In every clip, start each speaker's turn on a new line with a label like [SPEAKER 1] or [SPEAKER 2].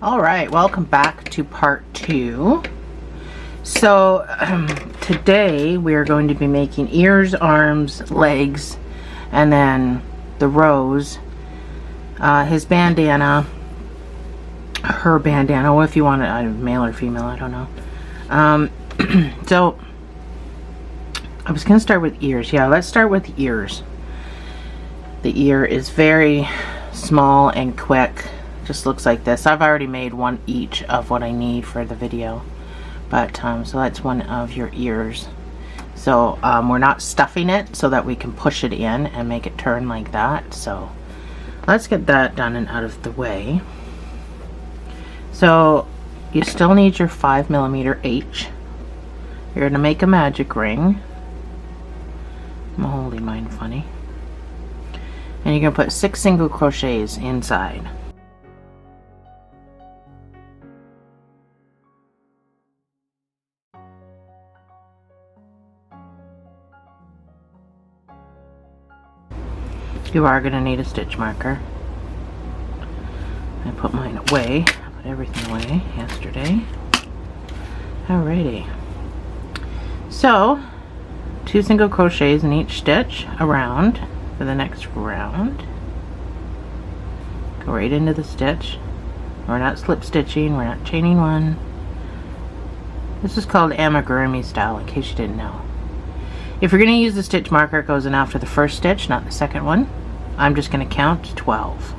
[SPEAKER 1] Alright, welcome back to part 2. So today we are going to be making ears, arms, legs, and then the rose, his bandana, her bandana, or if you want it, male or female, I don't know. So I was going to start with ears. Yeah, let's start with ears. The ear is very small and quick. Just looks like this. I've already made one each of what I need for the video, but so that's one of your ears. So we're not stuffing it so that we can push it in and make it turn like that. So let's get that done and out of the way. So you still need your 5mm H. You're going to make a magic ring. I'm holding mine funny. And you're going to put 6 single crochets inside. You are going to need a stitch marker. I put mine away. I put everything away yesterday. Alrighty. So, 2 single crochets in each stitch around for the next round. Go right into the stitch. We're not slip stitching. We're not chaining one. This is called amigurumi style, in case you didn't know. If you're going to use the stitch marker, it goes in after the first stitch, not the second one. I'm just going to count to 12.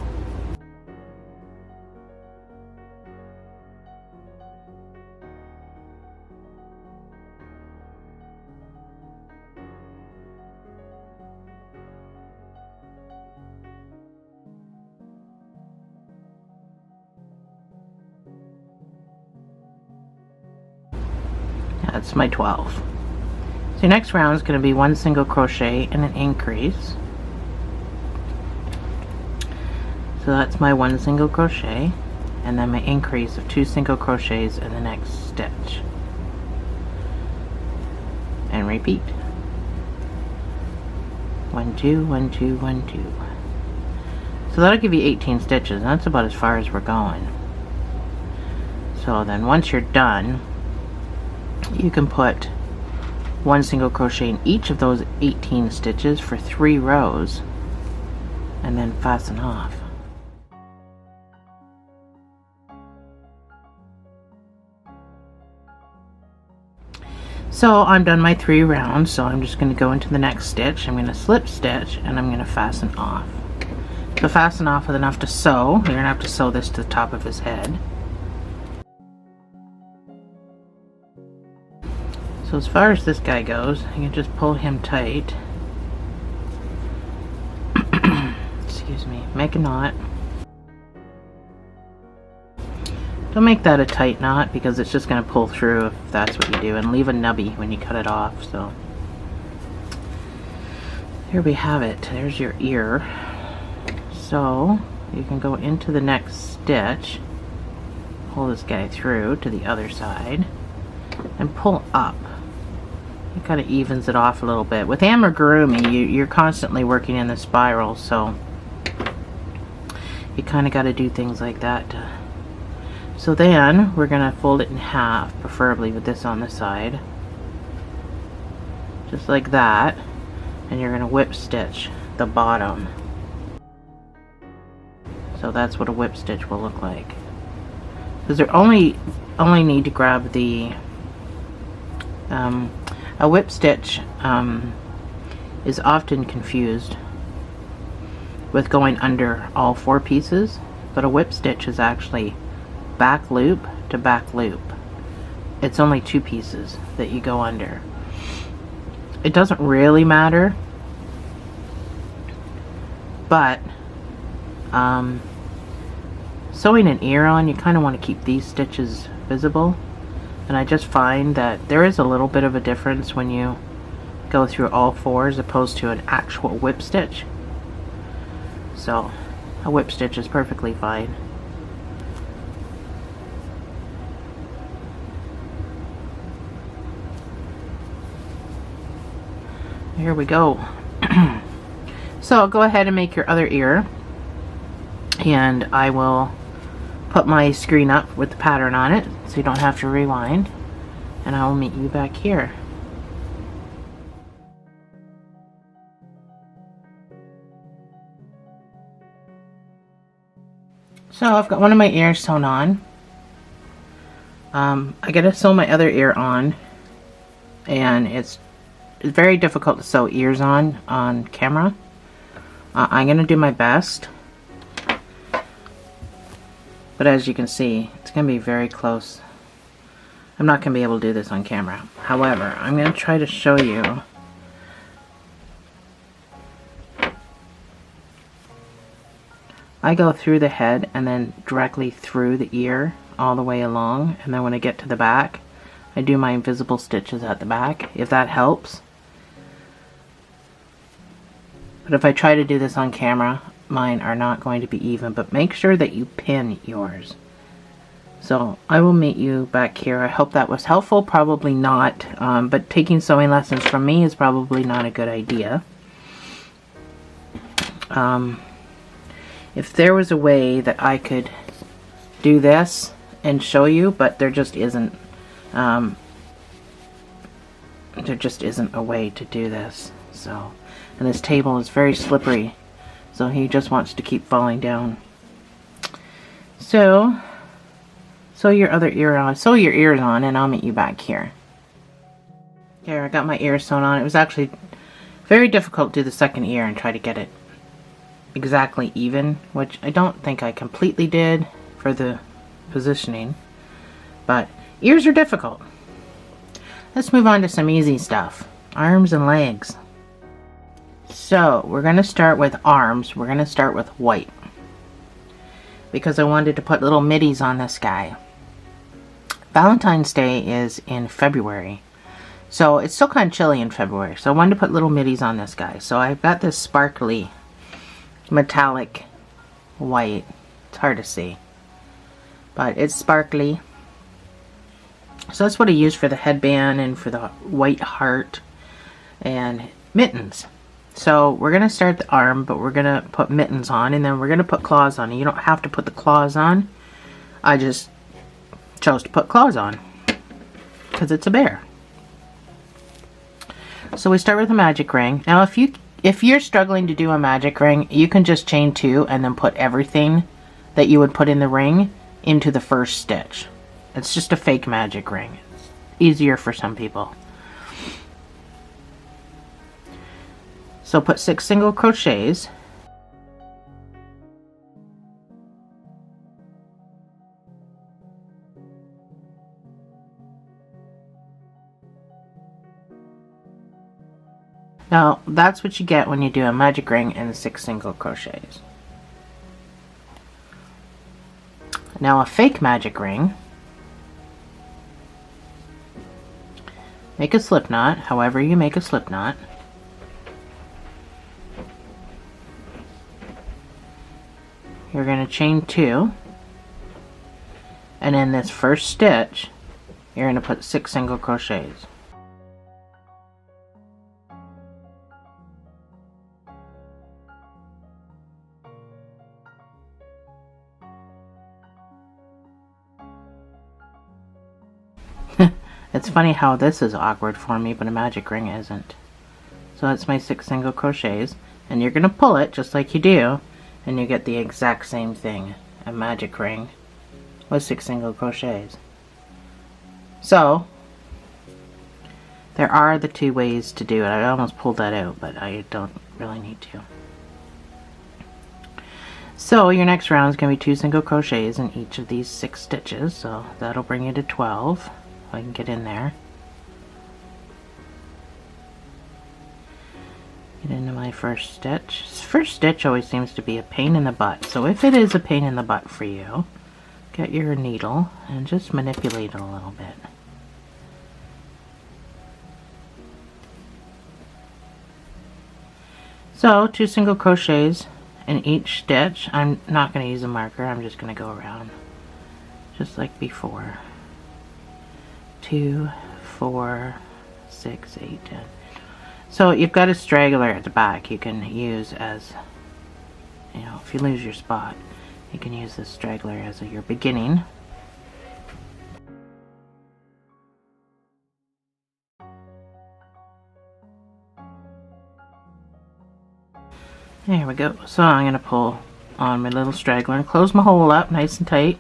[SPEAKER 1] That's my 12. So your next round is going to be 1 single crochet and an increase. So that's my 1 single crochet, and then my increase of 2 single crochets in the next stitch. And repeat. 1, 2, 1, 2, 1, 2. So that'll give you 18 stitches, and that's about as far as we're going. So then once you're done, you can put 1 single crochet in each of those 18 stitches for 3 rows, and then fasten off. So I'm done my 3 rounds, so I'm just going to go into the next stitch. I'm going to slip stitch and I'm going to fasten off. To fasten off with enough to sew, you're going to have to sew this to the top of his head. So as far as this guy goes, you can just pull him tight. Excuse me, make a knot. Don't make that a tight knot because it's just going to pull through if that's what you do, and leave a nubby when you cut it off. So here we have it. There's your ear. So you can go into the next stitch, pull this guy through to the other side, and pull up. It kind of evens it off a little bit. With amigurumi, you're constantly working in the spiral, so you kind of got to do things like that. So then we're going to fold it in half, preferably with this on the side, just like that, and you're going to whip stitch the bottom. So that's what a whip stitch will look like. Because you only need to grab the a whip stitch is often confused with going under all 4 pieces, but a whip stitch is actually back loop to back loop. It's only 2 pieces that you go under. It doesn't really matter, but sewing an ear on, you kind of want to keep these stitches visible, and I just find that there is a little bit of a difference when you go through all 4 as opposed to an actual whip stitch. So a whip stitch is perfectly fine. Here we go. So go ahead and make your other ear, and I will put my screen up with the pattern on it so you don't have to rewind, and I will meet you back here. So I've got one of my ears sewn on. I gotta sew my other ear on, and it's very difficult to sew ears on camera. I'm gonna do my best, but as you can see, it's gonna be very close. I'm not gonna be able to do this on camera. However, I'm gonna try to show you. I go through the head and then directly through the ear all the way along, and then when I get to the back, I do my invisible stitches at the back, if that helps. But if I try to do this on camera, mine are not going to be even, but make sure that you pin yours. So I will meet you back here. I hope that was helpful. Probably not, but taking sewing lessons from me is probably not a good idea. If there was a way that I could do this and show you, but there just isn't. There just isn't a way to do this. So, and this table is very slippery, so he just wants to keep falling down. So, sew your other ear on. Sew your ears on, and I'll meet you back here. Here, I got my ear sewn on. It was actually very difficult to do the second ear and try to get it exactly even, which I don't think I completely did for the positioning, but ears are difficult. Let's move on to some easy stuff. Arms and legs. So we're going to start with arms. We're going to start with white because I wanted to put little middies on this guy. Valentine's Day is in February, so it's still kind of chilly in February, so I wanted to put little middies on this guy. So I've got this sparkly metallic white. It's hard to see, but it's sparkly. So that's what I use for the headband and for the white heart and mittens. So we're going to start the arm, but we're going to put mittens on, and then we're going to put claws on. You don't have to put the claws on. I just chose to put claws on because it's a bear. So we start with a magic ring. Now if you're struggling to do a magic ring, you can just chain 2 and then put everything that you would put in the ring into the first stitch. It's just a fake magic ring. It's easier for some people. So put 6 single crochets. Now that's what you get when you do a magic ring and 6 single crochets. Now a fake magic ring, make a slip knot, however you make a slip knot. You're going to chain 2, and in this first stitch you're going to put 6 single crochets. It's funny how this is awkward for me, but a magic ring isn't. So that's my 6 single crochets, and you're going to pull it just like you do, and you get the exact same thing, a magic ring with 6 single crochets. So there are the 2 ways to do it. I almost pulled that out, but I don't really need to. So your next round is going to be 2 single crochets in each of these 6 stitches, so that'll bring you to 12. I can get in there. Get into my first stitch. This first stitch always seems to be a pain in the butt, so if it is a pain in the butt for you, get your needle and just manipulate it a little bit. So 2 single crochets in each stitch. I'm not going to use a marker, I'm just going to go around just like before. 2, 4, 6, 8, 10. So you've got a straggler at the back you can use as, you know, if you lose your spot, You can use this straggler as your beginning. There we go. So I'm going to pull on my little straggler and close my hole up nice and tight.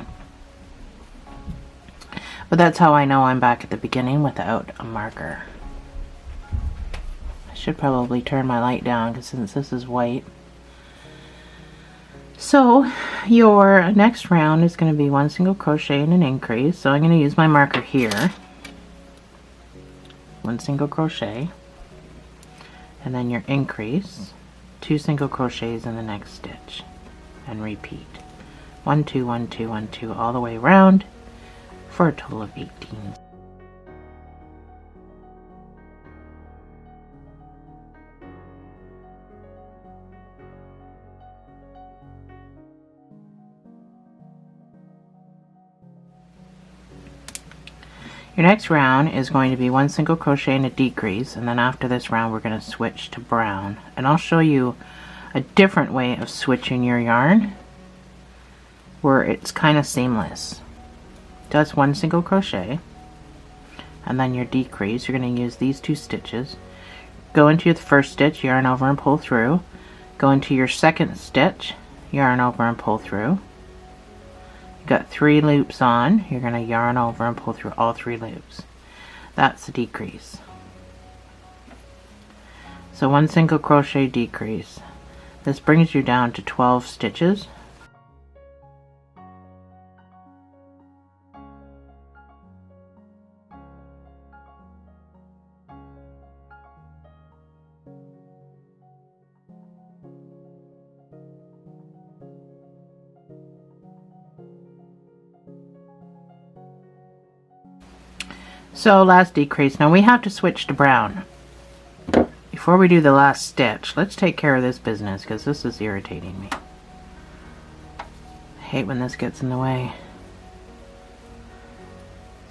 [SPEAKER 1] But that's how I know I'm back at the beginning without a marker. I should probably turn my light down because since this is white. So your next round is going to be 1 single crochet and an increase. So I'm going to use my marker here. 1 single crochet. And then your increase. 2 single crochets in the next stitch and repeat 1 2 1 2 1 2 all the way around for a total of 18. Your next round is going to be 1 single crochet and a decrease, and then after this round we're going to switch to brown, and I'll show you a different way of switching your yarn where it's kind of seamless. Just 1 single crochet and then your decrease. You're going to use these 2 stitches, go into the first stitch, yarn over and pull through, go into your second stitch, yarn over and pull through. Got 3 loops on, you're going to yarn over and pull through all 3 loops. That's the decrease. So 1 single crochet decrease. This brings you down to 12 stitches. So last decrease. Now we have to switch to brown. Before we do the last stitch, let's take care of this business because this is irritating me. I hate when this gets in the way.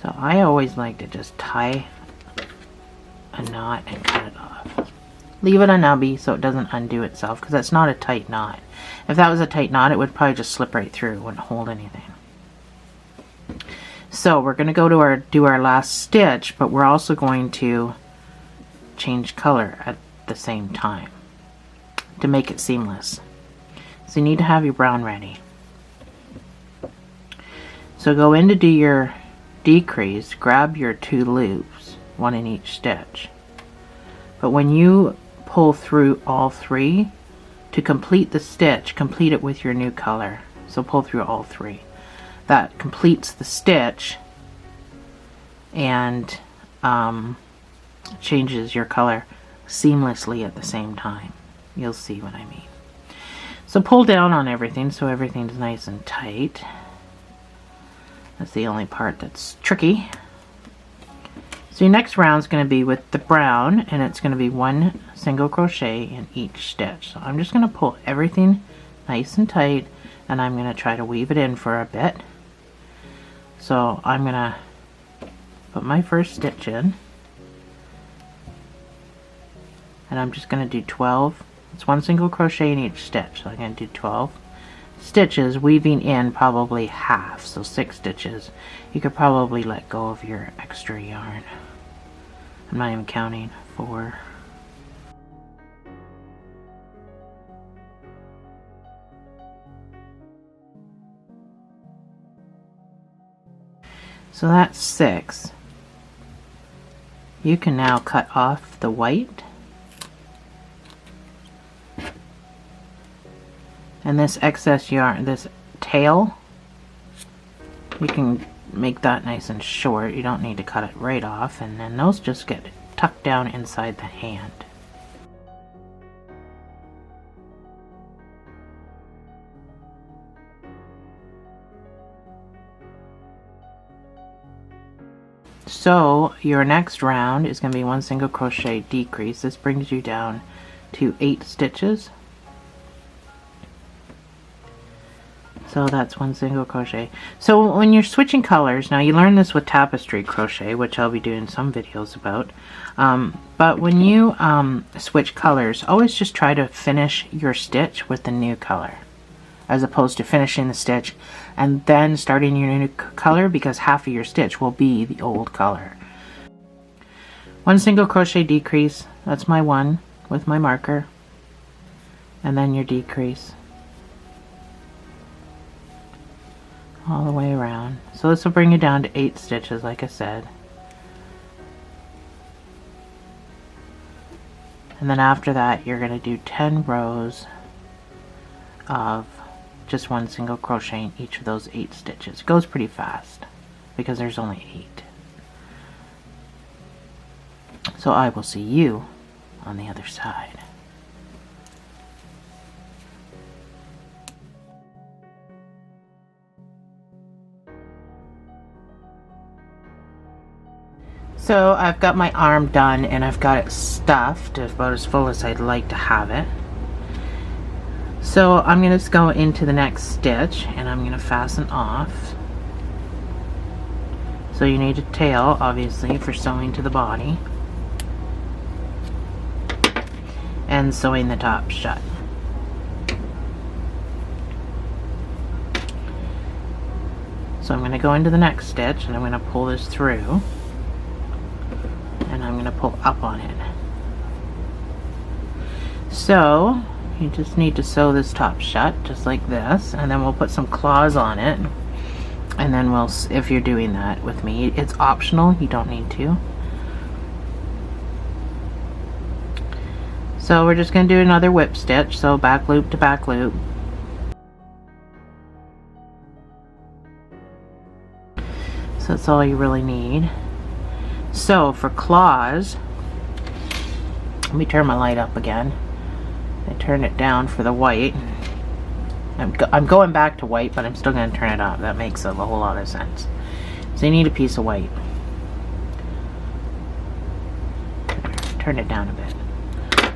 [SPEAKER 1] So I always like to just tie a knot and cut it off. Leave it unnubby so it doesn't undo itself because it's not a tight knot. If that was a tight knot, it would probably just slip right through. It wouldn't hold anything. So we're going to go to do our last stitch, but we're also going to change color at the same time to make it seamless. So you need to have your brown ready. So go in to do your decrease, grab your 2 loops, 1 in each stitch. But when you pull through all 3, to complete the stitch, complete it with your new color. So pull through all 3. That completes the stitch and changes your color seamlessly at the same time. You'll see what I mean. So pull down on everything so everything's nice and tight. That's the only part that's tricky. So your next round is going to be with the brown, and it's going to be 1 single crochet in each stitch. So I'm just going to pull everything nice and tight, and I'm going to try to weave it in for a bit. So I'm going to put my first stitch in, and I'm just going to do 12. It's 1 single crochet in each stitch, so I'm going to do 12 stitches, weaving in probably half, so 6 stitches. You could probably let go of your extra yarn. I'm not even counting. 4. So that's 6. You can now cut off the white. And this excess yarn, this tail, you can make that nice and short. You don't need to cut it right off, and then those just get tucked down inside the hand. So your next round is going to be 1 single crochet decrease. This brings you down to 8 stitches. So that's 1 single crochet. So when you're switching colors, now you learn this with tapestry crochet, which I'll be doing some videos about. But when you switch colors, always just try to finish your stitch with the new color as opposed to finishing the stitch and then starting your new color, because half of your stitch will be the old color. 1 single crochet decrease, that's my one with my marker, and then your decrease all the way around. So this will bring you down to 8 stitches, like I said. And then after that, you're going to do 10 rows of just 1 single crochet in each of those 8 stitches. It goes pretty fast because there's only 8. So I will see you on the other side. So I've got my arm done and I've got it stuffed about as full as I'd like to have it. So I'm going to go into the next stitch and I'm going to fasten off. So you need a tail, obviously, for sewing to the body, and sewing the top shut. So I'm going to go into the next stitch and I'm going to pull this through. And I'm going to pull up on it. So you just need to sew this top shut just like this, and then we'll put some claws on it, and then we'll, if you're doing that with me, it's optional, you don't need to. So we're just going to do another whip stitch, so back loop to back loop. So that's all you really need. So for claws, let me turn my light up again. I turned it down for the white. I'm going back to white, but I'm still going to turn it up. That makes a whole lot of sense. So you need a piece of white. Turn it down a bit.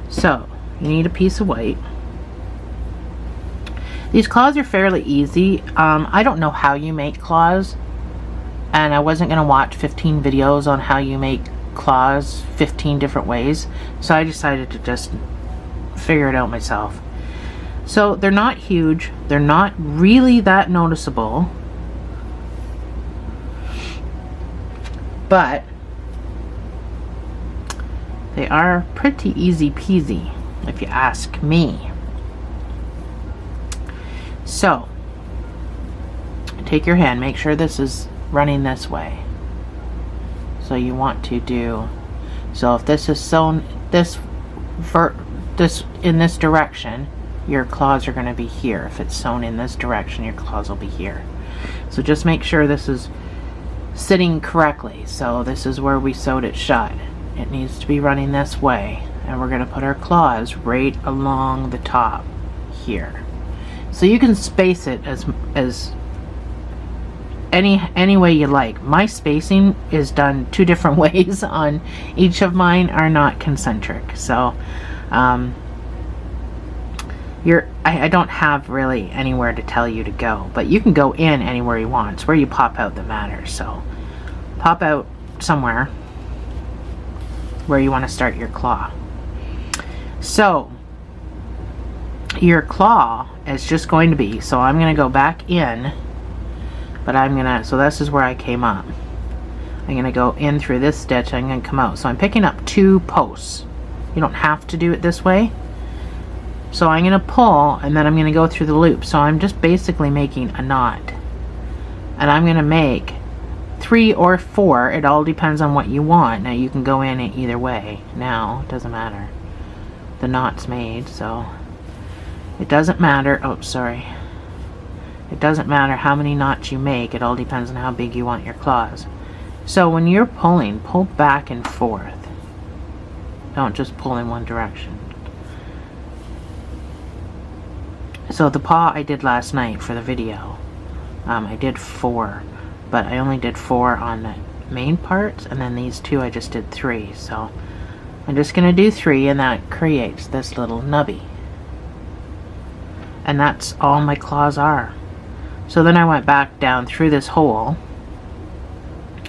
[SPEAKER 1] So you need a piece of white. These claws are fairly easy. I don't know how you make claws, and I wasn't going to watch 15 videos on how you make claws 15 different ways, so I decided to just figure it out myself. So they're not huge, they're not really that noticeable, but they are pretty easy peasy if you ask me. So take your hand, make sure this is running this way. So you want to do, so if this is sewn this in this direction, your claws are going to be here. If it's sewn in this direction, your claws will be here. So just make sure this is sitting correctly. So this is where we sewed it shut. It needs to be running this way, and we're going to put our claws right along the top here. So you can space it as any way you like. My spacing is done 2 different ways on each of mine, are not concentric. So I don't have really anywhere to tell you to go, but you can go in anywhere you want. It's where you pop out that matters. So pop out somewhere where you want to start your claw. So your claw is just going to be, so I'm going to go back in, but I'm going to, so this is where I came up. I'm going to go in through this stitch, I'm going to come out. So I'm picking up 2 posts. You don't have to do it this way. So I'm going to pull, and then I'm going to go through the loop. So I'm just basically making a knot. And I'm going to make 3 or 4. It all depends on what you want. Now you can go in it either way. Now, it doesn't matter. The knot's made, so it doesn't matter. Oh, sorry. It doesn't matter how many knots you make. It all depends on how big you want your claws. So when you're pulling, pull back and forth. Don't just pull in one direction. So the paw I did last night for the video, I did 4, but I only did 4 on the main parts, and then these 2 I just did 3. So I'm just going to do 3, and that creates this little nubby. And that's all my claws are. So then I went back down through this hole,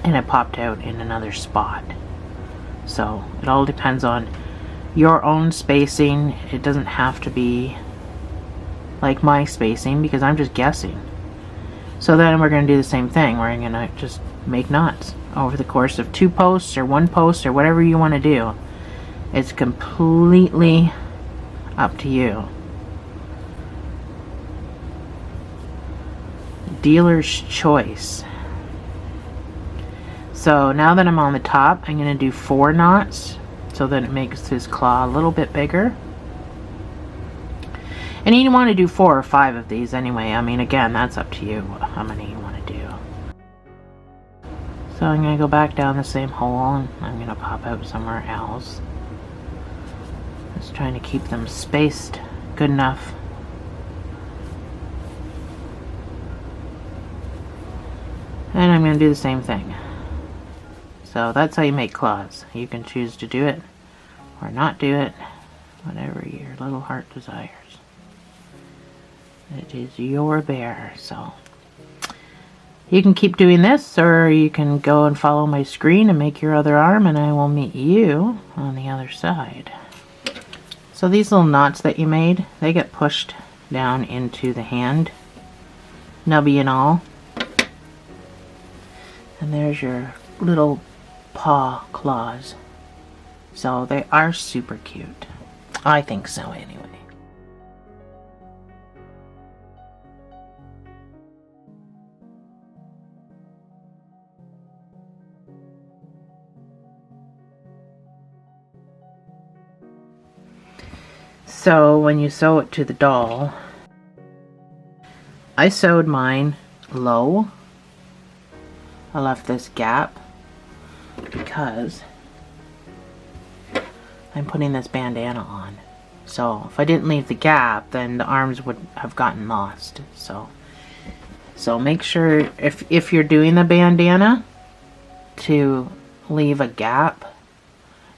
[SPEAKER 1] and I popped out in another spot. So it all depends on your own spacing. It doesn't have to be like my spacing, because I'm just guessing. So then we're going to do the same thing. We're going to just make knots over the course of 2 posts or 1 post or whatever you want to do. It's completely up to you. Dealer's choice. So now that I'm on the top, I'm going to do 4 knots so that it makes his claw a little bit bigger. And you want to do 4 or 5 of these anyway. I mean, again, that's up to you how many you want to do. So I'm going to go back down the same hole and I'm going to pop out somewhere else. Just trying to keep them spaced good enough. And I'm going to do the same thing. So that's how you make claws. You can choose to do it or not do it, whatever your little heart desires. It is your bear, so you can keep doing this, or you can go and follow my screen and make your other arm, and I will meet you on the other side. So these little knots that you made, they get pushed down into the hand, nubby and all. And there's your little paw claws. So they are super cute. I think so anyway. So when you sew it to the doll, I sewed mine low. I left this gap because I'm putting this bandana on. So if I didn't leave the gap, then the arms would have gotten lost. So make sure if you're doing the bandana to leave a gap.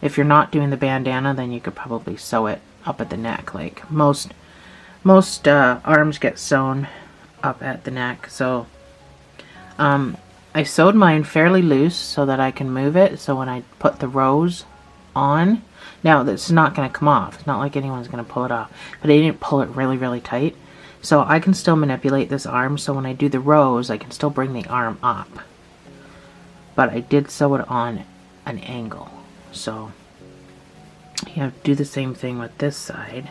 [SPEAKER 1] If you're not doing the bandana, then you could probably sew it up at the neck. Like most arms get sewn up at the neck. So I sewed mine fairly loose so that I can move it. So when I put the rows on, now this is not going to come off. It's not like anyone's going to pull it off. But I didn't pull it really tight. So I can still manipulate this arm. So when I do the rows, I can still bring the arm up. But I did sew it on an angle. So you have to do the same thing with this side.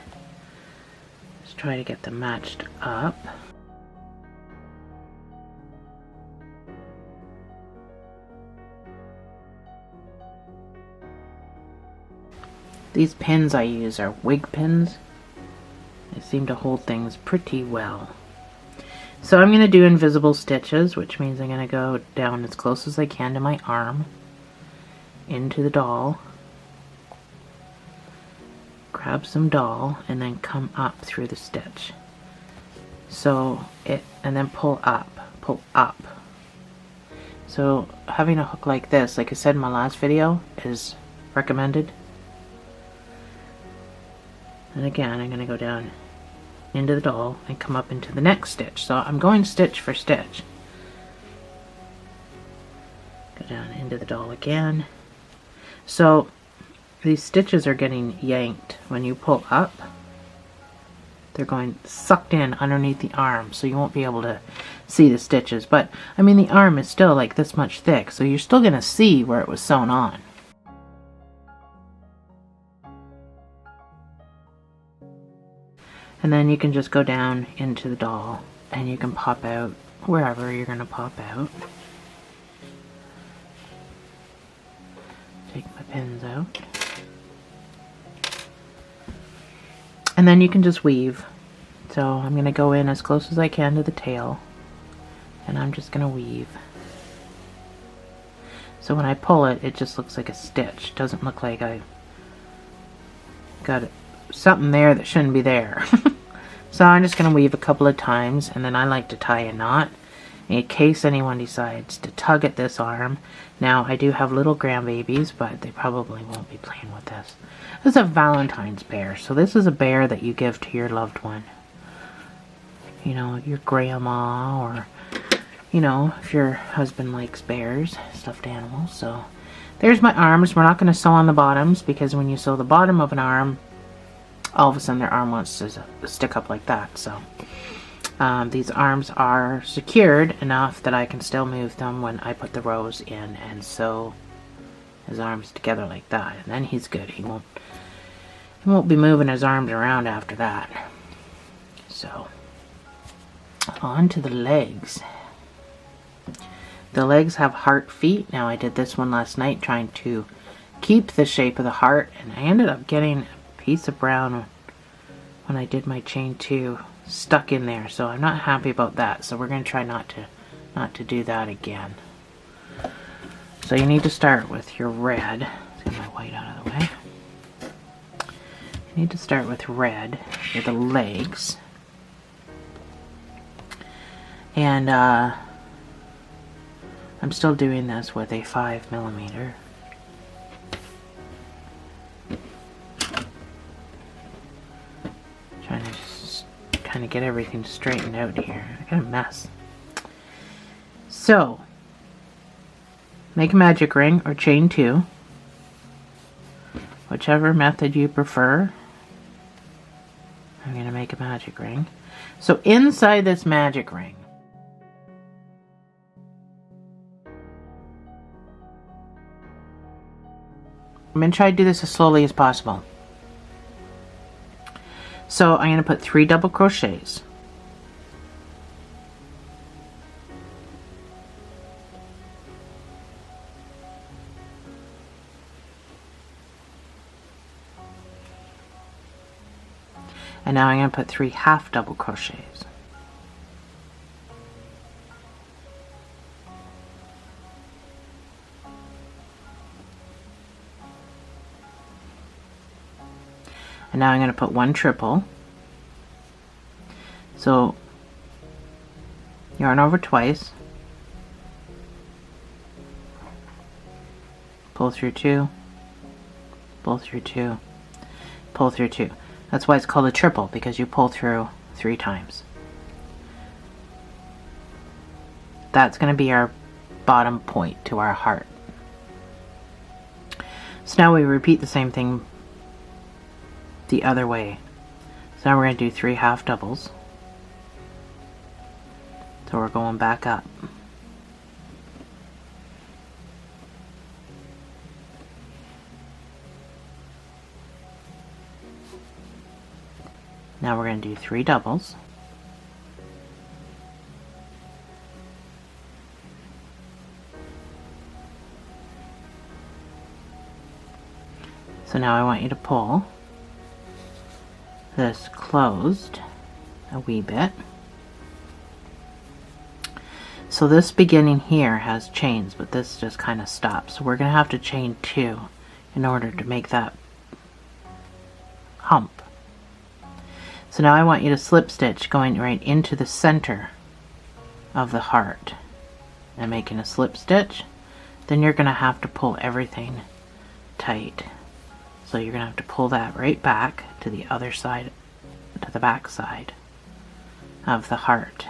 [SPEAKER 1] Just try to get them matched up. These pins I use are wig pins. They seem to hold things pretty well. So I'm going to do invisible stitches, which means I'm going to go down as close as I can to my arm, into the doll, grab some doll, and then come up through the stitch. And then pull up. So having a hook like this, like I said in my last video, is recommended. And again, I'm going to go down into the doll and come up into the next stitch. So I'm going stitch for stitch. Go down into the doll again. So these stitches are getting yanked. When you pull up, they're going sucked in underneath the arm, so you won't be able to see the stitches. But I mean, the arm is still like this much thick, so you're still going to see where it was sewn on. And then you can just go down into the doll and you can pop out wherever you're going to pop out. Take my pins out. And then you can just weave. So I'm going to go in as close as I can to the tail. And I'm just going to weave. So when I pull it, it just looks like a stitch. It doesn't look like I got something there that shouldn't be there. So I'm just going to weave a couple of times, and then I like to tie a knot in case anyone decides to tug at this arm. Now I do have little grandbabies, but they probably won't be playing with this. This is a Valentine's bear, so this is a bear that you give to your loved one. You know, your grandma, or you know, if your husband likes bears, stuffed animals. So there's my arms. We're not going to sew on the bottoms, because when you sew the bottom of an arm, all of a sudden their arm wants to stick up like that. So these arms are secured enough that I can still move them when I put the rose in and sew his arms together like that. And then he's good. He won't be moving his arms around after that. So on to the legs. The legs have heart feet. Now I did this one last night trying to keep the shape of the heart, and I ended up getting a piece of brown when I did my chain 2 stuck in there, so I'm not happy about that. So we're going to try not to do that again. So you need to start with your red. Let's get my white out of the way. You need to start with red for the legs. And I'm still doing this with a 5mm. Trying to just kind of get everything straightened out here. I got a mess. So, make a magic ring or chain 2. Whichever method you prefer. I'm going to make a magic ring. So inside this magic ring, I'm going to try to do this as slowly as possible. So I'm going to put 3 double crochets. And now I'm going to put 3 half double crochets. And now I'm going to put 1 triple. So yarn over twice, pull through 2, pull through 2, pull through 2. That's why it's called a triple, because you pull through 3 times. That's going to be our bottom point to our heart. So now we repeat the same thing the other way. So now we're going to do 3 half doubles. So we're going back up. Now we're going to do 3 doubles. So now I want you to pull this closed a wee bit. So this beginning here has chains, but this just kind of stops. So we're going to have to chain 2 in order to make that hump. So now I want you to slip stitch going right into the center of the heart and making a slip stitch. Then you're going to have to pull everything tight. So you're going to have to pull that right back to the other side, to the back side of the heart,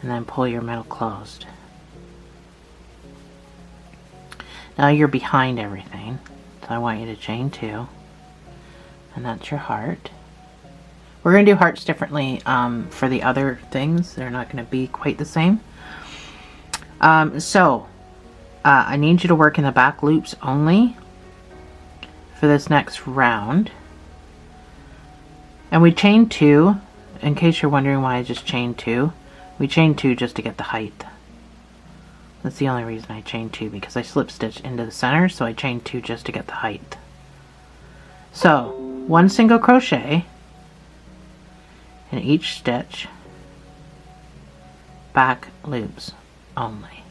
[SPEAKER 1] and then pull your middle closed. Now you're behind everything, so I want you to chain 2, and that's your heart. We're going to do hearts differently for the other things. They're not going to be quite the same. I need you to work in the back loops only for this next round. And we chain 2, in case you're wondering why I just chained 2. We chain 2 just to get the height. That's the only reason I chain 2, because I slip stitched into the center, so I chain 2 just to get the height. So 1 single crochet in each stitch, back loops only.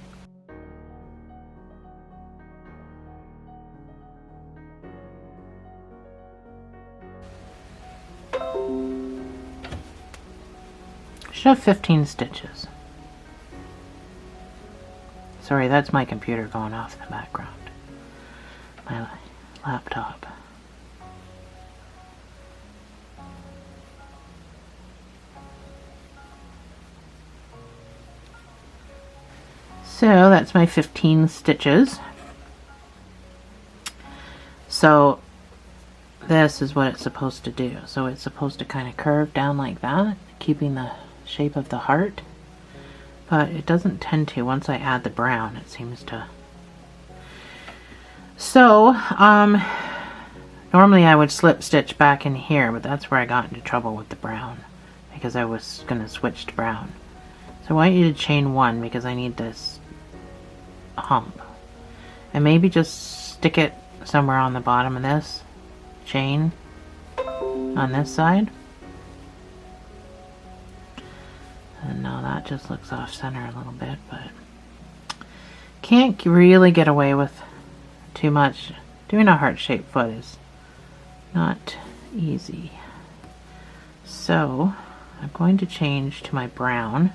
[SPEAKER 1] Should have 15 stitches. Sorry, that's my computer going off in the background. My laptop. So that's my 15 stitches. So this is what it's supposed to do. So it's supposed to kind of curve down like that, keeping the shape of the heart. But it doesn't tend to. Once I add the brown, it seems to. So, normally I would slip stitch back in here, but that's where I got into trouble with the brown, because I was going to switch to brown. So I want you to chain 1 because I need this hump. And maybe just stick it somewhere on the bottom of this chain on this side. And now that just looks off center a little bit, but can't really get away with too much. Doing a heart-shaped foot is not easy. So I'm going to change to my brown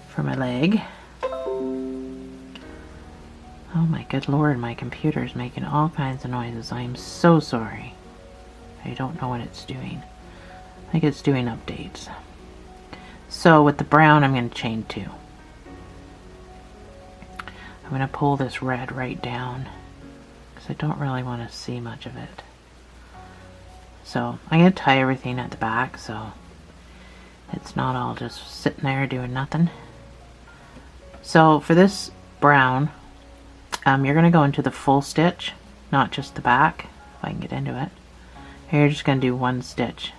[SPEAKER 1] for my leg. Oh my good lord, my computer is making all kinds of noises. I am so sorry. I don't know what it's doing. I think it's doing updates. So with the brown, I'm going to chain 2. I'm going to pull this red right down because I don't really want to see much of it. So I'm going to tie everything at the back so it's not all just sitting there doing nothing. So for this brown, you're going to go into the full stitch, not just the back, if I can get into it. Here you're just going to do 1 stitch.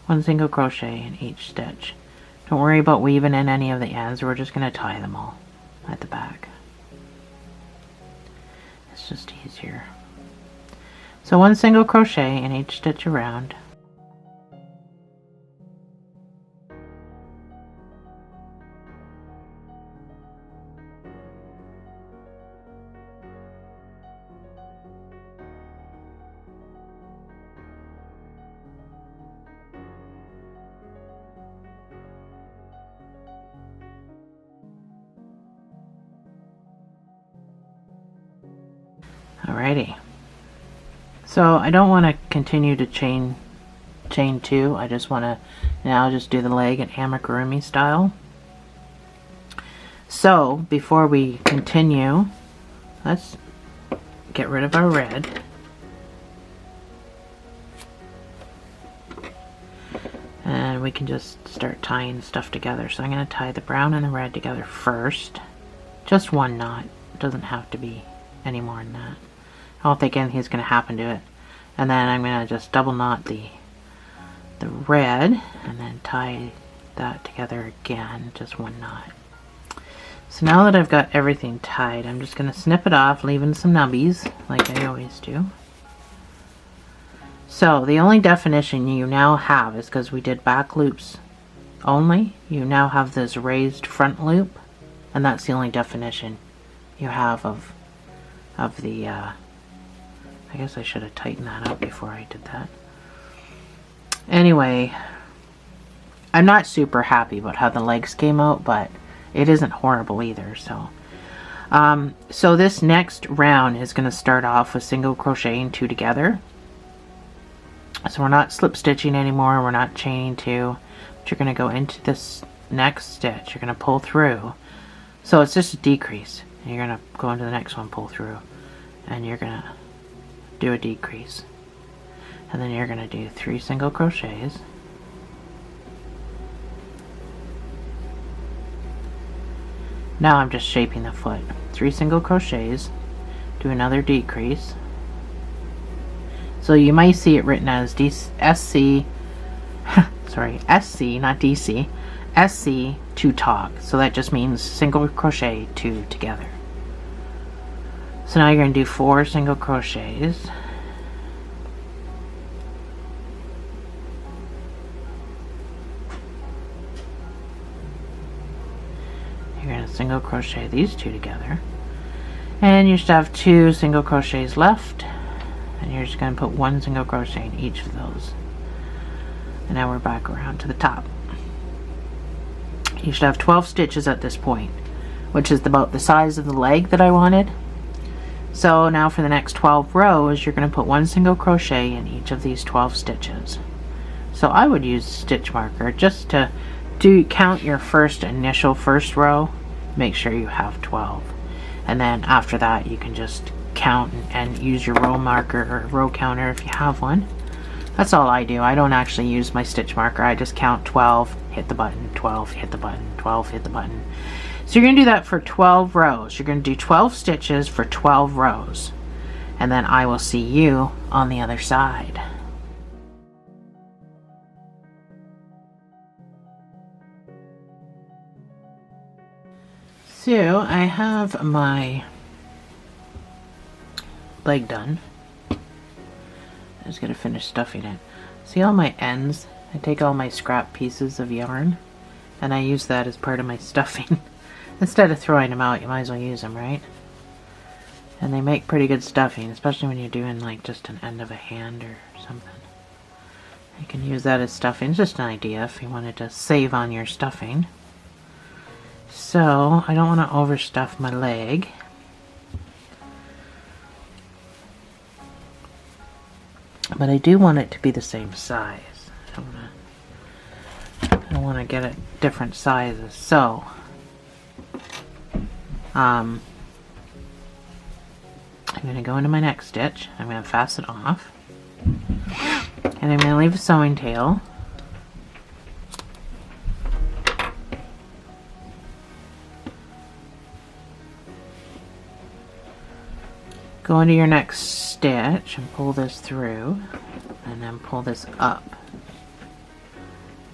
[SPEAKER 1] 1 single crochet in each stitch. Don't worry about weaving in any of the ends, we're just going to tie them all at the back. It's just easier. So 1 single crochet in each stitch around. Alrighty. So I don't want to continue to chain 2. I just want to now just do the leg in amigurumi style. So before we continue, let's get rid of our red. And we can just start tying stuff together. So I'm going to tie the brown and the red together first. Just 1 knot. It doesn't have to be any more than that. I don't think anything's going to happen to it. And then I'm going to just double knot the red and then tie that together again, just 1 knot. So now that I've got everything tied, I'm just going to snip it off, leaving some nubbies like I always do. So the only definition you now have is because we did back loops only, you now have this raised front loop, and that's the only definition you have of the I guess I should have tightened that up before I did that. Anyway, I'm not super happy about how the legs came out, but it isn't horrible either. So so this next round is going to start off with single crocheting 2 together. So we're not slip stitching anymore, we're not chaining 2, but you're going to go into this next stitch, you're going to pull through. So it's just a decrease. And you're going to go into the next one, pull through, and you're going to do a decrease. And then you're going to do 3 single crochets. Now I'm just shaping the foot. 3 single crochets, do another decrease. So you might see it written as SC, sorry, SC, not DC, SC 2 talk. So that just means single crochet 2 together. So now you're going to do 4 single crochets. You're going to single crochet these 2 together. And you should have 2 single crochets left. And you're just going to put 1 single crochet in each of those. And now we're back around to the top. You should have 12 stitches at this point, which is about the size of the leg that I wanted. So now for the next 12 rows, you're going to put 1 single crochet in each of these 12 stitches. So I would use a stitch marker just to count your initial first row, make sure you have 12. And then after that, you can just count and use your row marker or row counter if you have one. That's all I do. I don't actually use my stitch marker. I just count 12, hit the button, 12, hit the button, 12, hit the button. So you're going to do that for 12 rows. You're going to do 12 stitches for 12 rows. And then I will see you on the other side. So I have my leg done. I'm just going to finish stuffing it. See all my ends? I take all my scrap pieces of yarn and I use that as part of my stuffing. Instead of throwing them out, you might as well use them, right? And they make pretty good stuffing, especially when you're doing like just an end of a hand or something. You can use that as stuffing. It's just an idea if you wanted to save on your stuffing. So I don't want to overstuff my leg. But I do want it to be the same size. I want to get it different sizes. So I'm going to go into my next stitch. I'm going to fasten off. And I'm going to leave a sewing tail. Go into your next stitch and pull this through. And then pull this up.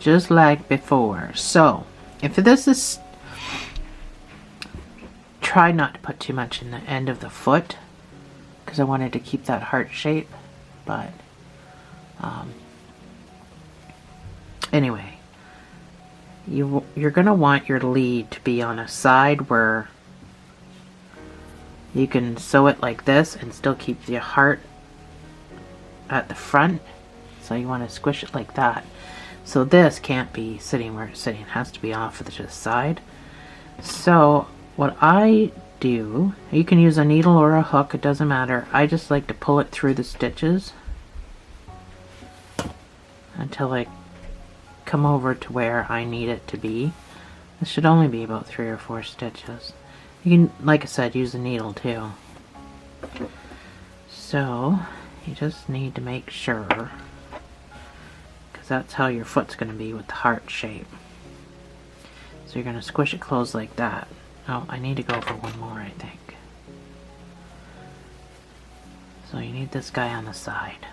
[SPEAKER 1] Just like before. So, if this is... Try not to put too much in the end of the foot, because I wanted to keep that heart shape, but anyway, you're going to want your lead to be on a side where you can sew it like this and still keep the heart at the front, so you want to squish it like that. So this can't be sitting where it's sitting, it has to be off to the side. So what I do, you can use a needle or a hook, it doesn't matter. I just like to pull it through the stitches until I come over to where I need it to be. This should only be about 3 or 4 stitches. You can, like I said, use a needle too. So you just need to make sure, because that's how your foot's going to be with the heart shape. So you're going to squish it closed like that. Oh, I need to go for one more, I think. So you need this guy on the side.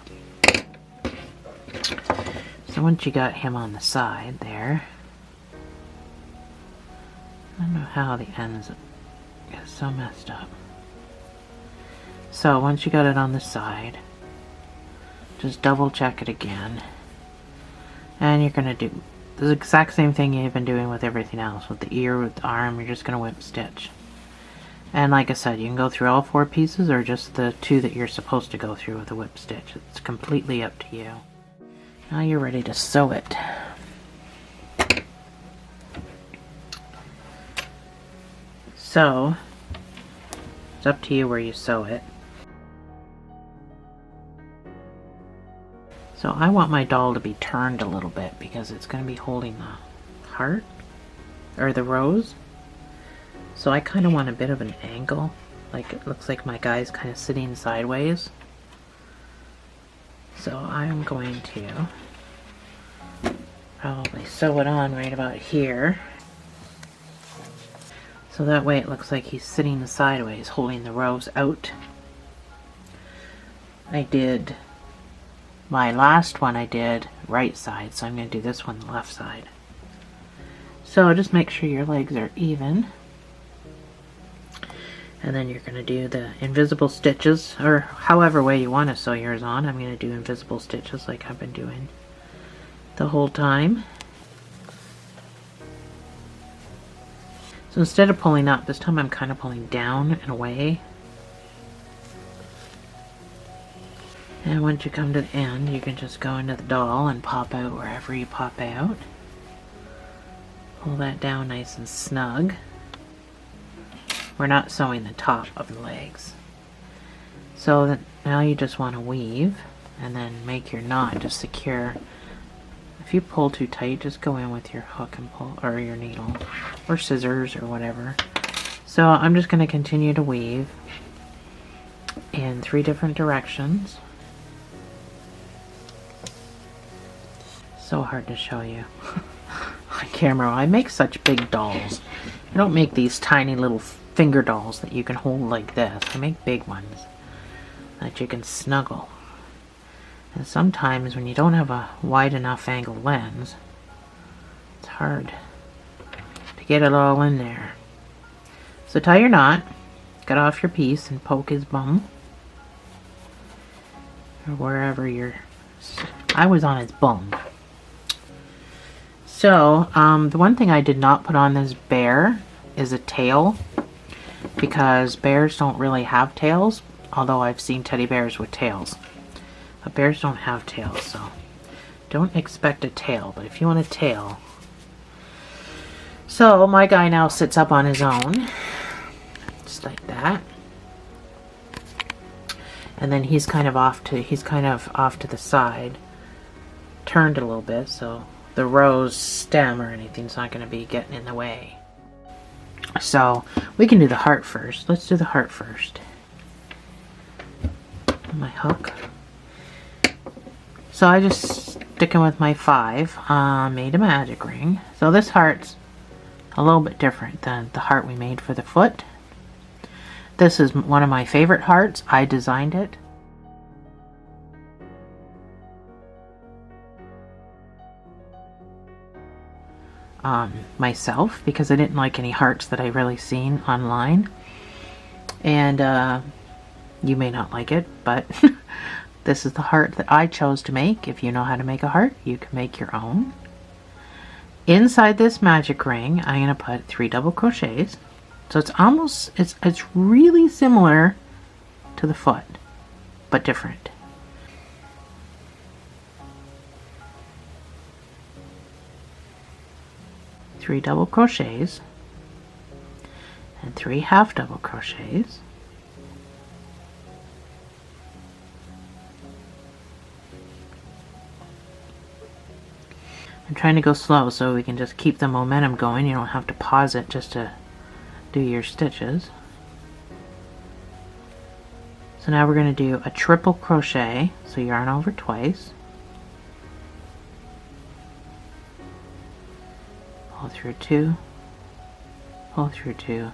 [SPEAKER 1] So once you got him on the side there, I don't know how the ends get so messed up. So once you got it on the side, just double check it again. And you're going to do the exact same thing you've been doing with everything else. With the ear, with the arm, you're just going to whip stitch. And like I said, you can go through all 4 pieces or just the 2 that you're supposed to go through with a whip stitch. It's completely up to you. Now you're ready to sew it. So, it's up to you where you sew it. So I want my doll to be turned a little bit because it's going to be holding the heart, or the rose. So I kind of want a bit of an angle, like it looks like my guy's kind of sitting sideways. So I'm going to probably sew it on right about here. So that way it looks like he's sitting sideways, holding the rose out. I did my last one, I did right side, so I'm going to do this one left side. So just make sure your legs are even. And then you're going to do the invisible stitches, or however way you want to sew yours on. I'm going to do invisible stitches like I've been doing the whole time. So instead of pulling up, this time I'm kind of pulling down and away. And once you come to the end, you can just go into the doll and pop out wherever you pop out. Pull that down nice and snug. We're not sewing the top of the legs. So that now you just want to weave and then make your knot just secure. If you pull too tight, just go in with your hook and pull, or your needle, or scissors, or whatever. So I'm just going to continue to weave. in 3 different directions. So hard to show you on camera. I make such big dolls. I don't make these tiny little finger dolls that you can hold like this. I make big ones that you can snuggle. And sometimes when you don't have a wide enough angle lens, it's hard to get it all in there. So tie your knot, get off your piece and poke his bum. Or wherever you're... I was on his bum. So, the one thing I did not put on this bear is a tail, because bears don't really have tails, although I've seen teddy bears with tails. But bears don't have tails, so don't expect a tail, but if you want a tail. So, my guy now sits up on his own, just like that. And then he's kind of off to the side, turned a little bit, so the rose stem or anything's not going to be getting in the way. So we can do the heart first. Let's do the heart first. My hook. So I just sticking with my 5, made a magic ring. So this heart's a little bit different than the heart we made for the foot. This is one of my favorite hearts. I designed it. Myself, because I didn't like any hearts that I really seen online, and you may not like it, but this is the heart that I chose to make. If you know how to make a heart, you can make your own. Inside this magic ring, I'm going to put 3 double crochets, so it's really similar to the foot, but different. Three double crochets and 3 half double crochets, I'm trying to go slow so we can just keep the momentum going. You don't have to pause it just to do your stitches. So now we're going to do a triple crochet, so yarn over twice, pull through 2, pull through 2,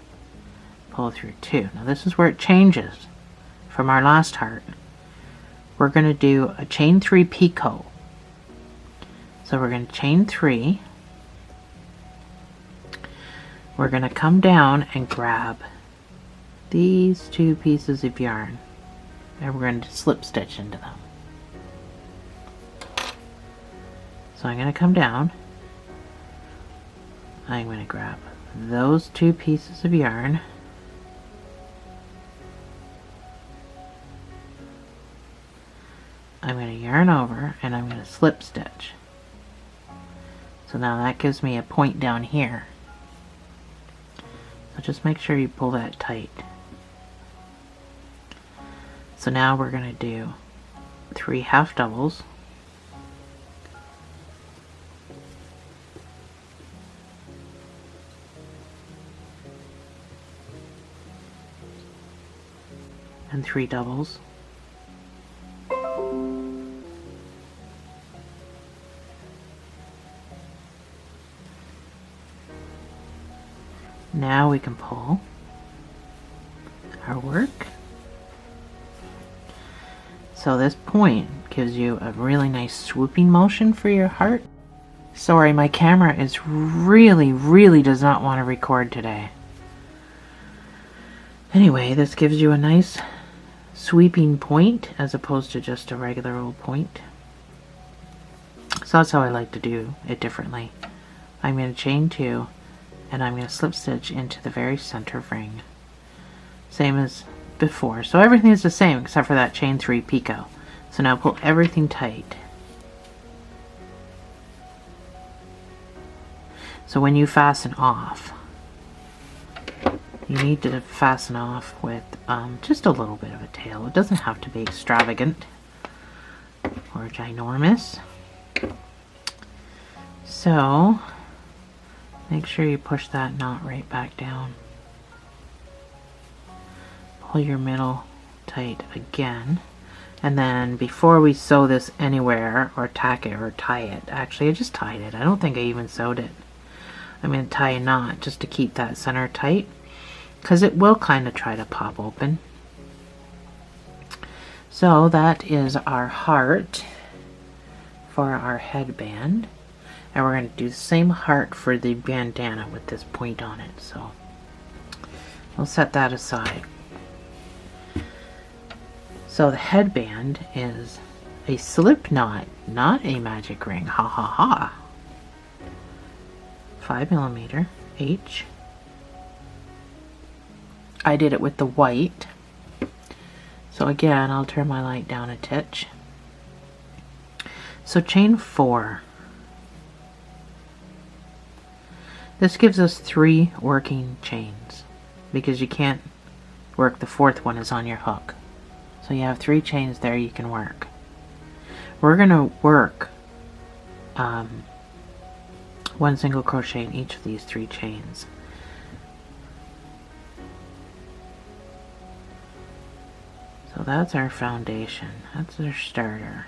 [SPEAKER 1] pull through 2. Now this is where it changes from our last heart. We're going to do a chain 3 picot. So we're going to chain 3. We're going to come down and grab these 2 pieces of yarn, and we're going to slip stitch into them. So I'm going to come down. I'm going to grab those 2 pieces of yarn, I'm going to yarn over, and I'm going to slip stitch. So now that gives me a point down here. So just make sure you pull that tight. So now we're going to do 3 half doubles, and 3 doubles. Now we can pull our work. So this point gives you a really nice swooping motion for your heart. Sorry, my camera is really does not want to record today. Anyway, this gives you a nice sweeping point as opposed to just a regular old point. So that's how I like to do it differently. I'm going to chain 2, and I'm going to slip stitch into the very center ring. Same as before. So everything is the same except for that chain 3 picot. So now pull everything tight. So when you fasten off, you need to fasten off with just a little bit of a tail. It doesn't have to be extravagant or ginormous. So make sure you push that knot right back down. Pull your middle tight again. And then before we sew this anywhere or tack it or tie it, actually I just tied it. I don't think I even sewed it. I'm going to tie a knot just to keep that center tight, because it will kind of try to pop open. So that is our heart for our headband. And we're going to do the same heart for the bandana with this point on it. So we'll set that aside. So the headband is a slip knot, not a magic ring. Ha ha ha. 5mm H. I did it with the white. So again, I'll turn my light down a titch. So chain 4. This gives us 3 working chains, because you can't work the 4th one is on your hook. So you have 3 chains there you can work. We're going to work 1 single crochet in each of these 3 chains. So that's our foundation. That's our starter.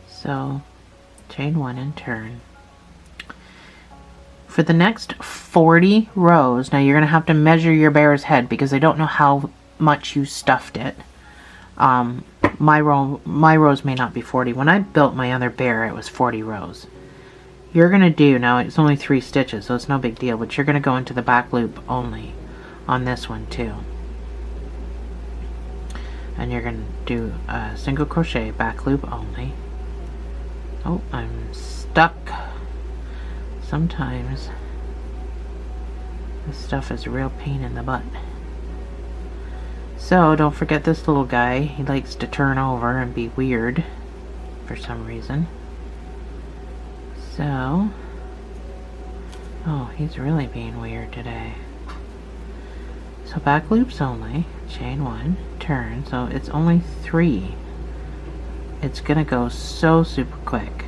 [SPEAKER 1] So chain 1 and turn. For the next 40 rows, now you're going to have to measure your bear's head, because I don't know how much you stuffed it. My rows may not be 40. When I built my other bear, it was 40 rows. You're going to do, now it's only 3 stitches, so it's no big deal, but you're going to go into the back loop only on this one too. And you're going to do a single crochet, back loop only. Oh, I'm stuck. Sometimes this stuff is a real pain in the butt. So don't forget this little guy. He likes to turn over and be weird for some reason. So, oh, he's really being weird today. So back loops only, chain 1, turn. So it's only 3. It's gonna go so super quick.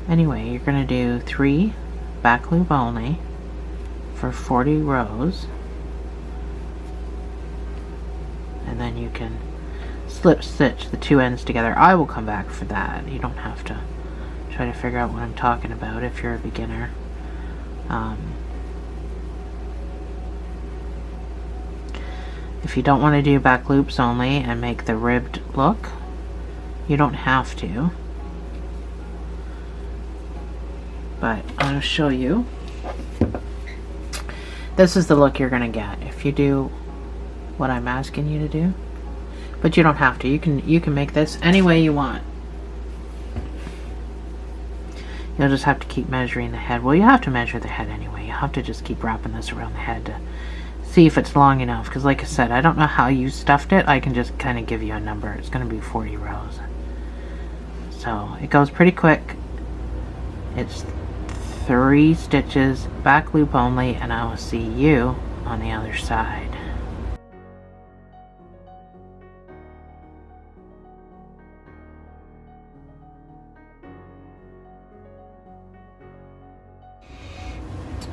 [SPEAKER 1] Anyway, you're gonna do 3 back loop only for 40 rows. And then you can slip stitch the 2 ends together. I will come back for that. You don't have to try to figure out what I'm talking about if you're a beginner. If you don't want to do back loops only and make the ribbed look, you don't have to. But I'll show you. This is the look you're going to get if you do what I'm asking you to do, but you don't have to. You can make this any way you want. You'll just have to keep measuring the head. Well, you have to measure the head anyway. You have to just keep wrapping this around the head to see if it's long enough, because like I said, I don't know how you stuffed it. I can just kind of give you a number. It's going to be 40 rows. So it goes pretty quick. It's 3 stitches, back loop only, and I will see you on the other side.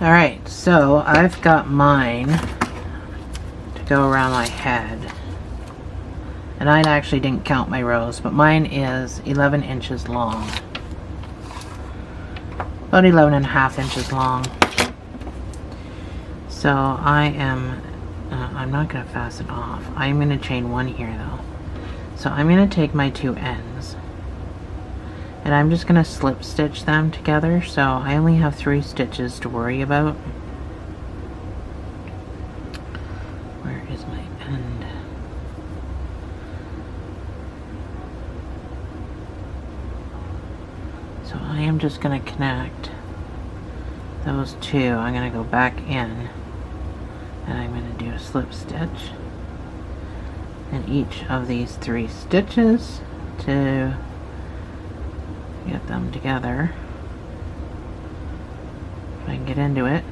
[SPEAKER 1] Alright, so I've got mine to go around my head. And I actually didn't count my rows, but mine is 11 inches long. About 11.5 inches long. So I am, I'm not going to fasten off. I'm going to chain 1 here though. So I'm going to take my 2 ends. And I'm just going to slip stitch them together, so I only have 3 stitches to worry about. Where is my end? So I am just going to connect those 2. I'm going to go back in, and I'm going to do a slip stitch in each of these 3 stitches to get them together. If I can get into it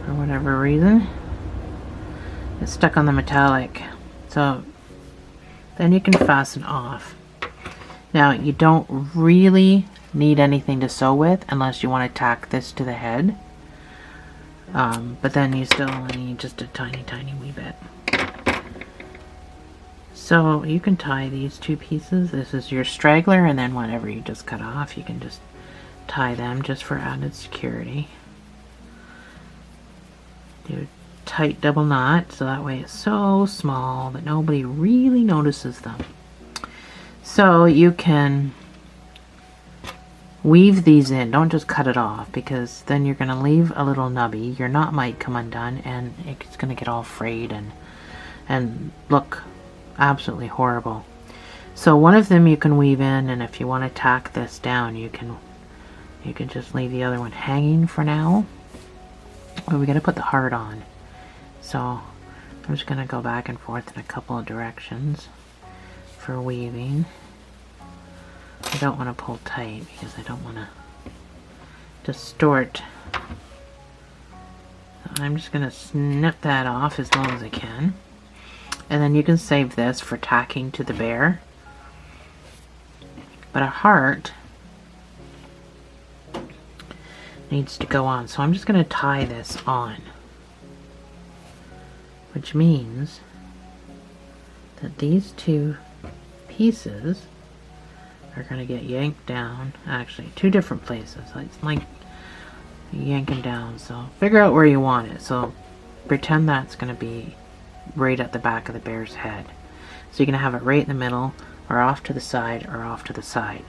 [SPEAKER 1] for whatever reason, it's stuck on the metallic, so then you can fasten off. Now you don't really need anything to sew with unless you want to tack this to the head. But then you still only need just a tiny, tiny wee bit. So you can tie these two pieces. This is your straggler, and then whatever you just cut off, you can just tie them just for added security. Do a tight double knot, so that way it's so small that nobody really notices them. So you can weave these in. Don't just cut it off, because then you're going to leave a little nubby. Your knot might come undone, and it's going to get all frayed and look absolutely horrible. So one of them you can weave in, and if you want to tack this down, you can just leave the other one hanging for now. But we got to put the heart on. So I'm just going to go back and forth in a couple of directions for weaving. I don't want to pull tight because I don't want to distort. So I'm just going to snip that off as long as I can. And then you can save this for tacking to the bear. But a heart needs to go on. So I'm just going to tie this on. Which means that these two pieces are going to get yanked down. Actually, two different places. It's like yanking down. So figure out where you want it. So pretend that's going to be right at the back of the bear's head. So you're going to have it right in the middle, or off to the side, or off to the side.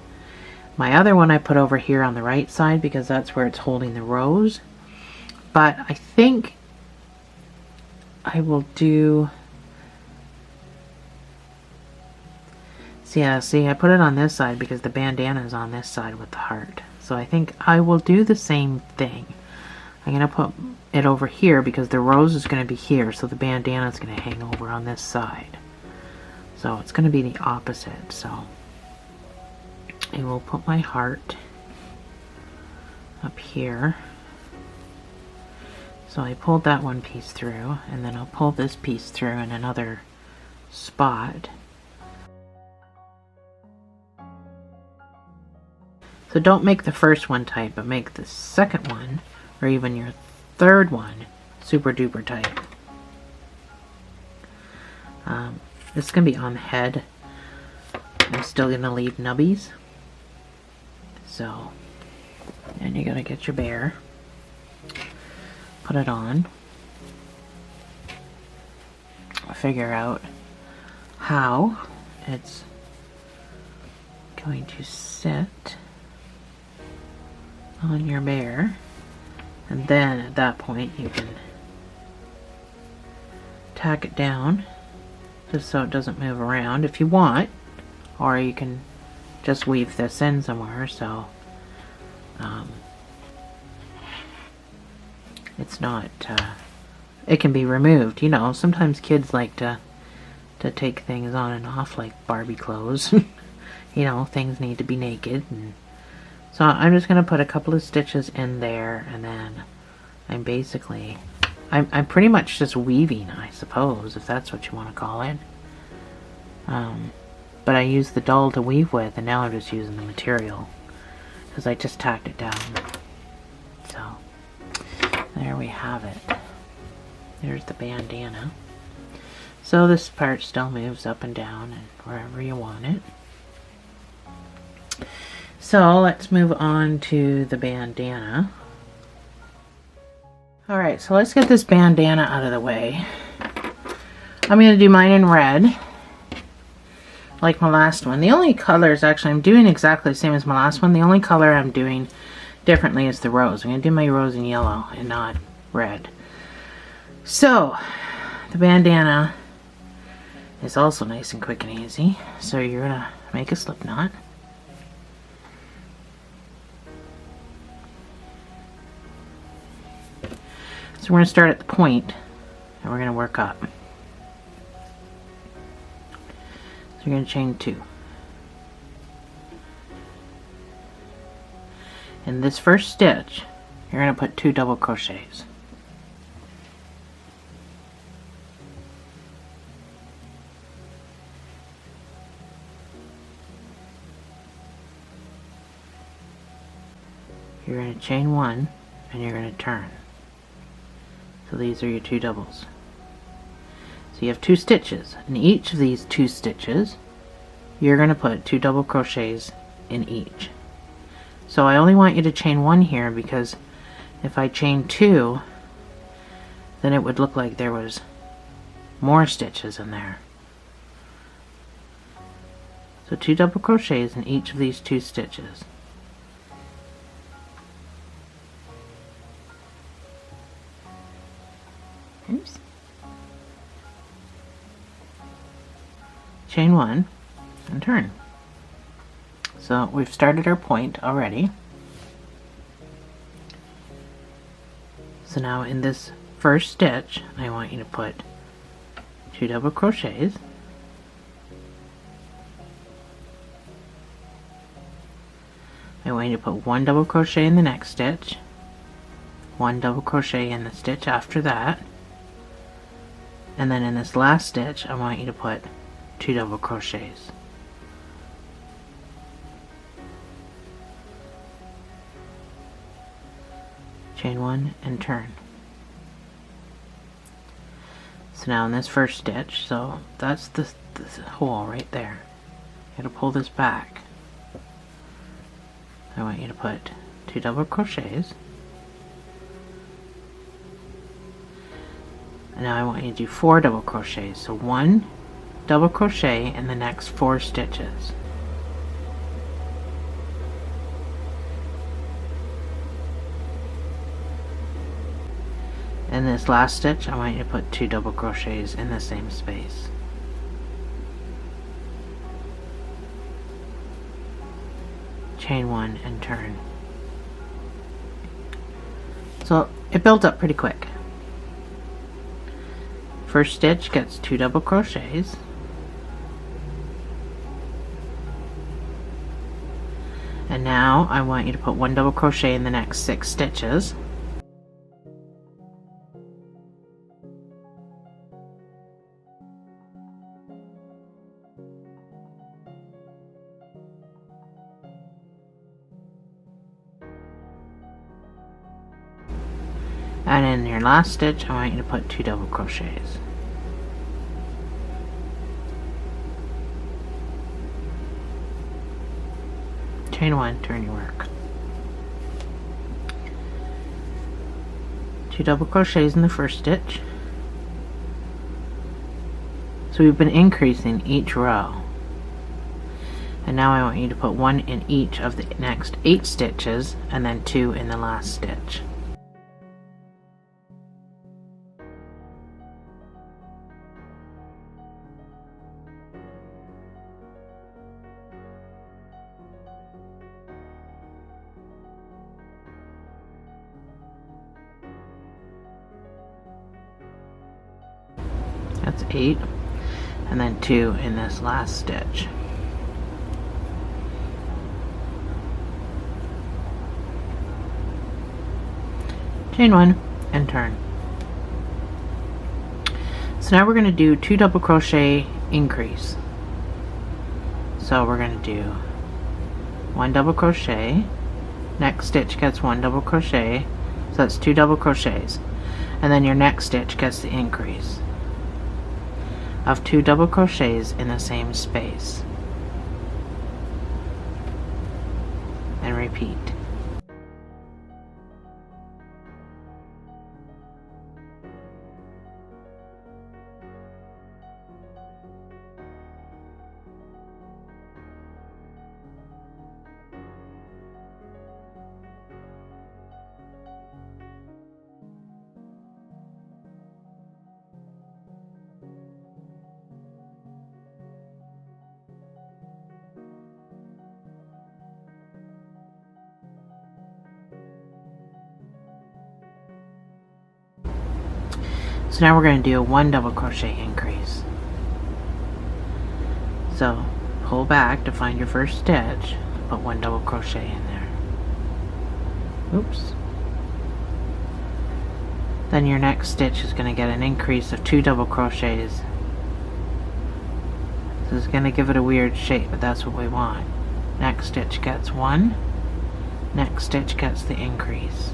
[SPEAKER 1] My other one I put over here on the right side because that's where it's holding the rose. But I think I will do... Yeah, see, I put it on this side because the bandana is on this side with the heart. So I think I will do the same thing. I'm going to put it over here because the rose is going to be here, so the bandana is going to hang over on this side. So it's going to be the opposite. So I will put my heart up here. So I pulled that one piece through, and then I'll pull this piece through in another spot. So don't make the first one tight, but make the second one, or even your third one, super duper tight. This is going to be on the head. I'm still going to leave nubbies. So, and you got to get your bear. Put it on. Figure out how it's going to sit on your bear, and then at that point you can tack it down just so it doesn't move around if you want, or you can just weave this in somewhere so it's not it can be removed. You know, sometimes kids like to take things on and off like Barbie clothes. You know, things need to be naked, and so I'm just going to put a couple of stitches in there, and then I'm pretty much just weaving, I suppose, if that's what you want to call it. But I used the doll to weave with, and now I'm just using the material because I just tacked it down. So there we have it. There's the bandana. So this part still moves up and down and wherever you want it. So let's move on to the bandana. Alright, so let's get this bandana out of the way. I'm going to do mine in red, like my last one. The only colors, actually, I'm doing exactly the same as my last one. The only color I'm doing differently is the rose. I'm going to do my rose in yellow and not red. So, the bandana is also nice and quick and easy. So you're going to make a slip knot. So we're going to start at the point, and we're going to work up. So you're going to chain 2. In this first stitch, you're going to put 2 double crochets. You're going to chain 1, and you're going to turn. So these are your 2 doubles. So you have 2 stitches. In each of these 2 stitches, you're going to put 2 double crochets in each. So I only want you to chain 1 here, because if I chain 2, then it would look like there was more stitches in there. So 2 double crochets in each of these 2 stitches. Oops. Chain 1 and turn. So we've started our point already. So now in this first stitch, I want you to put 2 double crochets. I want you to put 1 double crochet in the next stitch, 1 double crochet in the stitch after that, and then in this last stitch I want you to put 2 double crochets. Chain 1 and turn. So now in this first stitch, so that's this hole right there. You gotta pull this back. I want you to put 2 double crochets. And now I want you to do 4 double crochets. So 1 double crochet in the next 4 stitches. In this last stitch, I want you to put 2 double crochets in the same space. Chain 1 and turn. So it builds up pretty quick. First stitch gets 2 double crochets. And now I want you to put 1 double crochet in the next 6 stitches. And in your last stitch, I want you to put 2 double crochets. Chain 1, turn your work. 2 double crochets in the first stitch. So we've been increasing each row. And now I want you to put 1 in each of the next 8 stitches, and then 2 in the last stitch. That's 8, and then 2 in this last stitch. Chain 1 and turn. So now we're going to do 2 double crochet increase. So we're going to do 1 double crochet, next stitch gets 1 double crochet, so that's 2 double crochets, and then your next stitch gets the increase of 2 double crochets in the same space, and repeat. So now we're going to do a 1 double crochet increase. So pull back to find your first stitch, put 1 double crochet in there. Oops. Then your next stitch is going to get an increase of 2 double crochets. This is going to give it a weird shape, but that's what we want. Next stitch gets 1, next stitch gets the increase.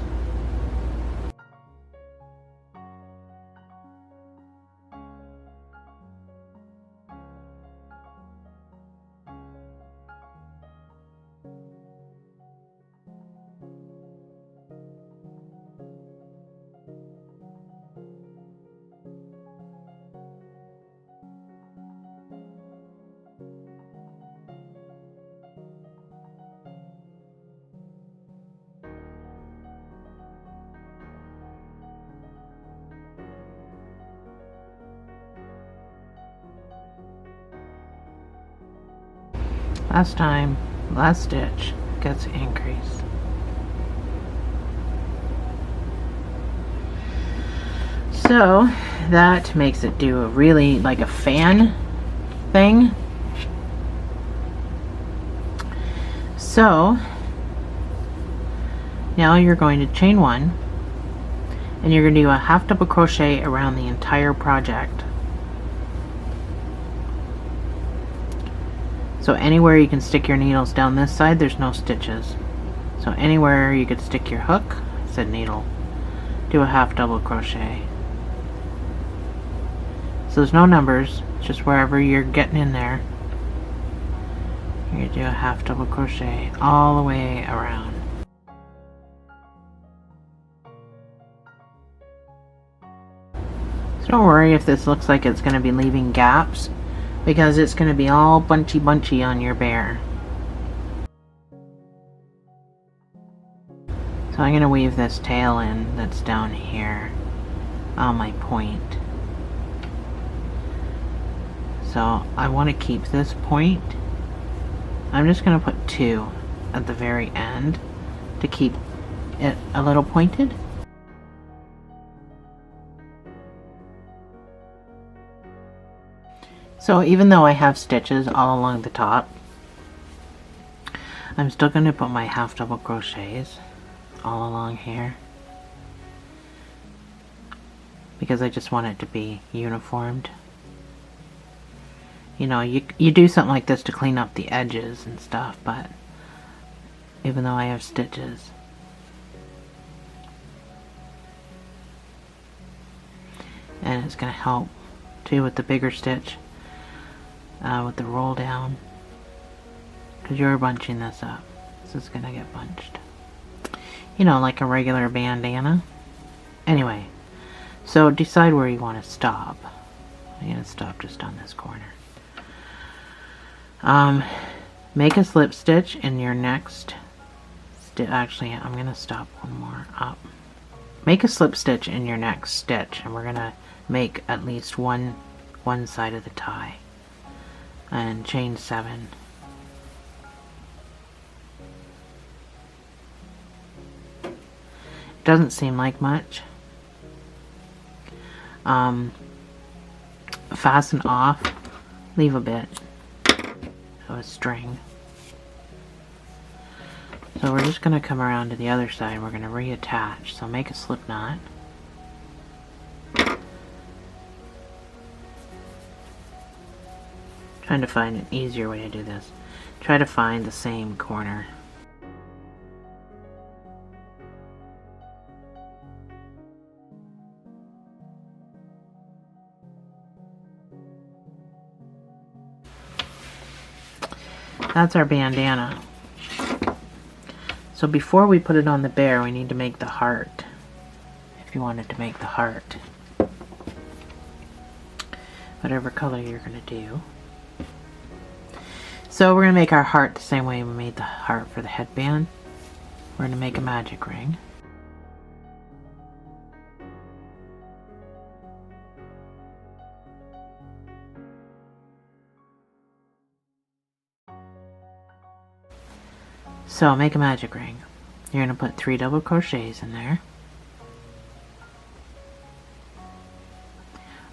[SPEAKER 1] last time, last stitch gets increased. So that makes it do a really like a fan thing. So now you're going to chain 1 and you're going to do a half double crochet around the entire project. So anywhere you can stick your needles down this side, there's no stitches. So anywhere you could stick your hook, I said needle, do a half double crochet. So there's no numbers, just wherever you're getting in there. You're gonna do a half double crochet all the way around. So don't worry if this looks like it's gonna be leaving gaps, because it's gonna be all bunchy on your bear. So I'm gonna weave this tail in that's down here on my point. So I want to keep this point. I'm just going to put 2 at the very end to keep it a little pointed. So even though I have stitches all along the top, I'm still going to put my half double crochets all along here, because I just want it to be uniformed. You know, you do something like this to clean up the edges and stuff, but even though I have stitches, and it's going to help too with the bigger stitch, with the roll down, because you're bunching this up. This is going to get bunched, you know, like a regular bandana. Anyway, so decide where you want to stop. I'm going to stop just on this corner. Make a slip stitch in your next actually, I'm gonna stop one more up. Make a slip stitch in your next stitch, and we're gonna make at least one side of the tie, and chain 7. It doesn't seem like much. Fasten off, leave a bit of a string. So we're just going to come around to the other side and we're going to reattach. So make a slip knot. Trying to find an easier way to do this. Try to find the same corner. That's our bandana. So before we put it on the bear, we need to make the heart. If you wanted to make the heart, whatever color you're going to do. So we're going to make our heart the same way we made the heart for the headband. We're going to make a magic ring. So make a magic ring. You're going to put 3 double crochets in there,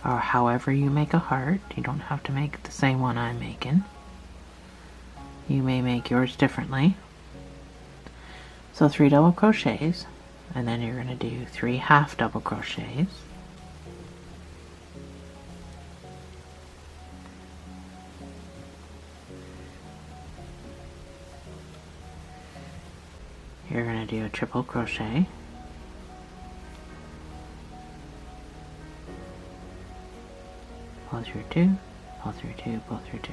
[SPEAKER 1] or however you make a heart. You don't have to make the same one I'm making. You may make yours differently. So 3 double crochets, and then you're going to do 3 half double crochets. You're going to do a triple crochet, pull through 2, pull through 2, pull through 2,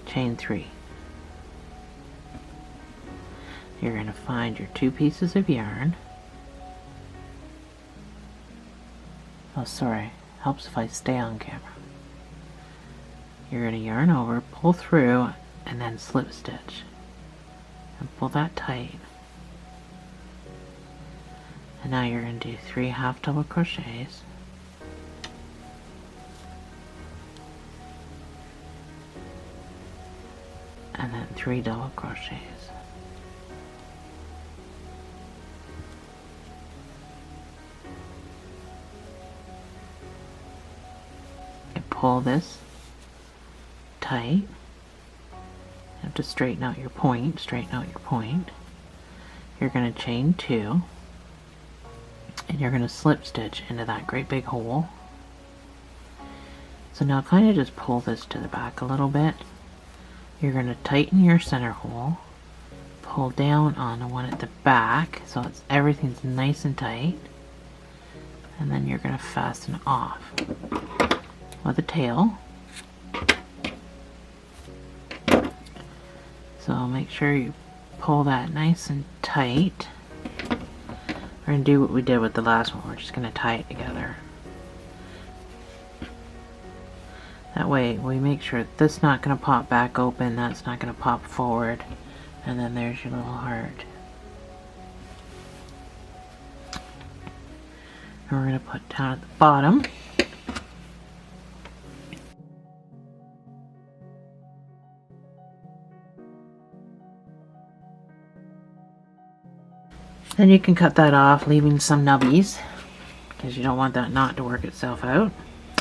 [SPEAKER 1] chain 3. You're going to find your 2 pieces of yarn. Oh, sorry, helps if I stay on camera. You're going to yarn over, pull through, and then slip stitch. And pull that tight. And now you're going to do 3 half double crochets. and then 3 double crochets. And pull this tight. You have to straighten out your point, You're going to chain 2, and you're going to slip stitch into that great big hole. So now kind of just pull this to the back a little bit. You're going to tighten your center hole, pull down on the one at the back so everything's nice and tight, and then you're going to fasten off with a tail. So make sure you pull that nice and tight. We're going to do what we did with the last one. We're just going to tie it together. That way we make sure this is not going to pop back open, that's not going to pop forward, and then there's your little heart. And we're going to put down at the bottom. Then you can cut that off, leaving some nubbies, because you don't want that knot to work itself out.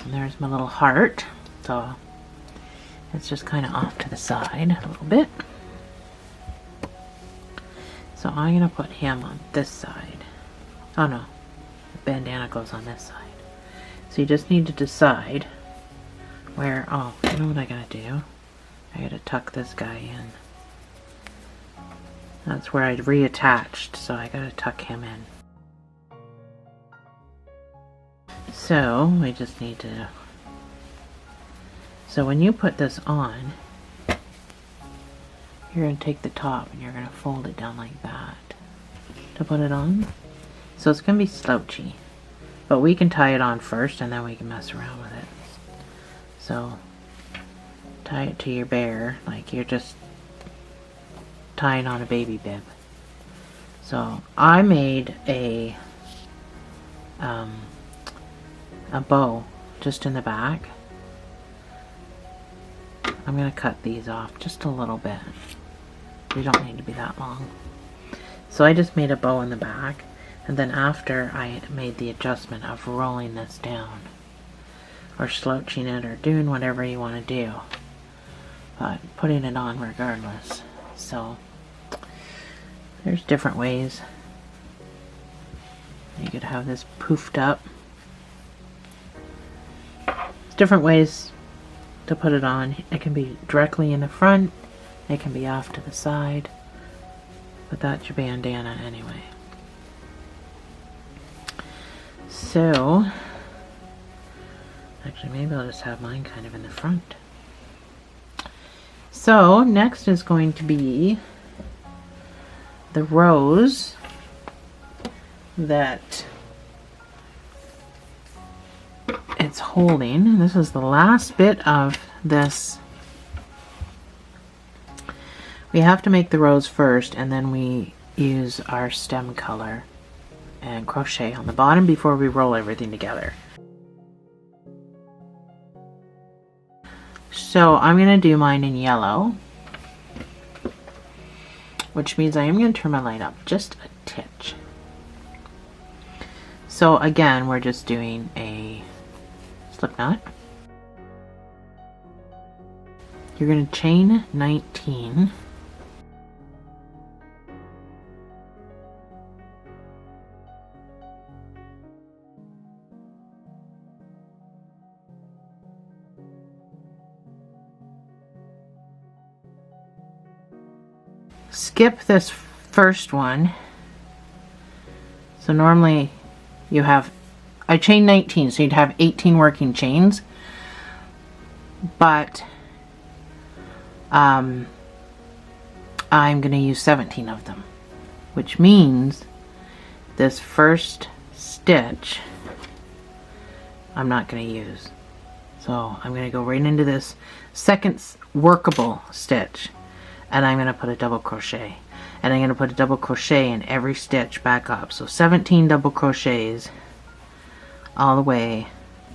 [SPEAKER 1] And there's my little heart. So it's just kind of off to the side a little bit. So I'm going to put him on this side. Oh no, the bandana goes on this side. So you just need to decide where, oh, you know what I gotta do? I gotta tuck this guy in. That's where I reattached, so I gotta tuck him in. So we just need to, so when you put this on, you're going to take the top and you're going to fold it down like that to put it on. So it's going to be slouchy, but we can tie it on first and then we can mess around with it. So tie it to your bear like you're just tying on a baby bib. So I made a bow just in the back. I'm going to cut these off just a little bit. They don't need to be that long. So I just made a bow in the back, and then after I made the adjustment of rolling this down or slouching it or doing whatever you want to do, but putting it on regardless. So there's different ways. You could have this poofed up. There's different ways to put it on. It can be directly in the front, it can be off to the side, but that's your bandana anyway. So actually maybe I'll just have mine kind of in the front. So next is going to be the rose that it's holding. And this is the last bit of this. We have to make the rose first, and then we use our stem color and crochet on the bottom before we roll everything together. So I'm going to do mine in yellow, which means I am going to turn my light up just a titch. So again, we're just doing a slip knot. You're going to chain 19. Skip this first one. So normally you have, I chain 19, so you'd have 18 working chains, but I'm going to use 17 of them, which means this first stitch I'm not going to use. So I'm going to go right into this second workable stitch, and I'm going to put a double crochet, and I'm going to put a double crochet in every stitch back up. So 17 double crochets all the way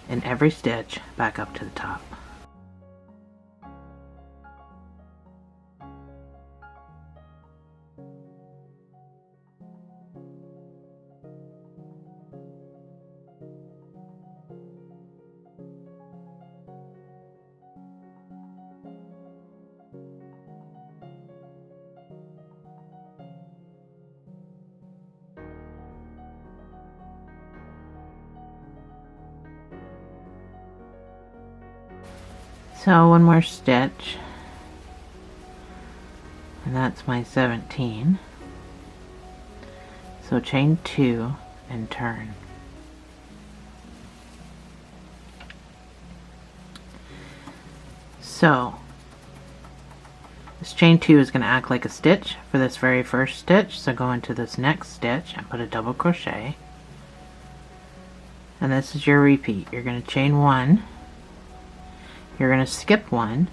[SPEAKER 1] in every stitch back up to the top. So one more stitch, and that's my 17. So chain 2 and turn. So this chain 2 is going to act like a stitch for this very first stitch, so go into this next stitch and put a double crochet, and this is your repeat. You're going to chain 1, you're going to skip 1,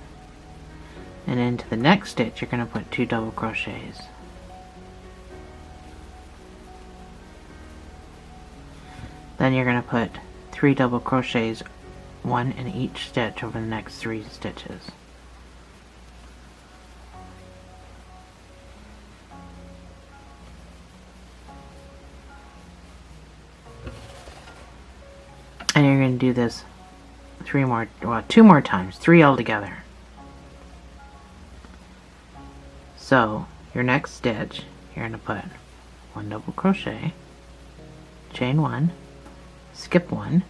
[SPEAKER 1] and into the next stitch you're going to put 2 double crochets. Then you're going to put 3 double crochets, 1 in each stitch over the next 3 stitches. And you're going to do this 2 more times, 3 altogether. So your next stitch, you're going to put 1 double crochet, chain 1, skip 1,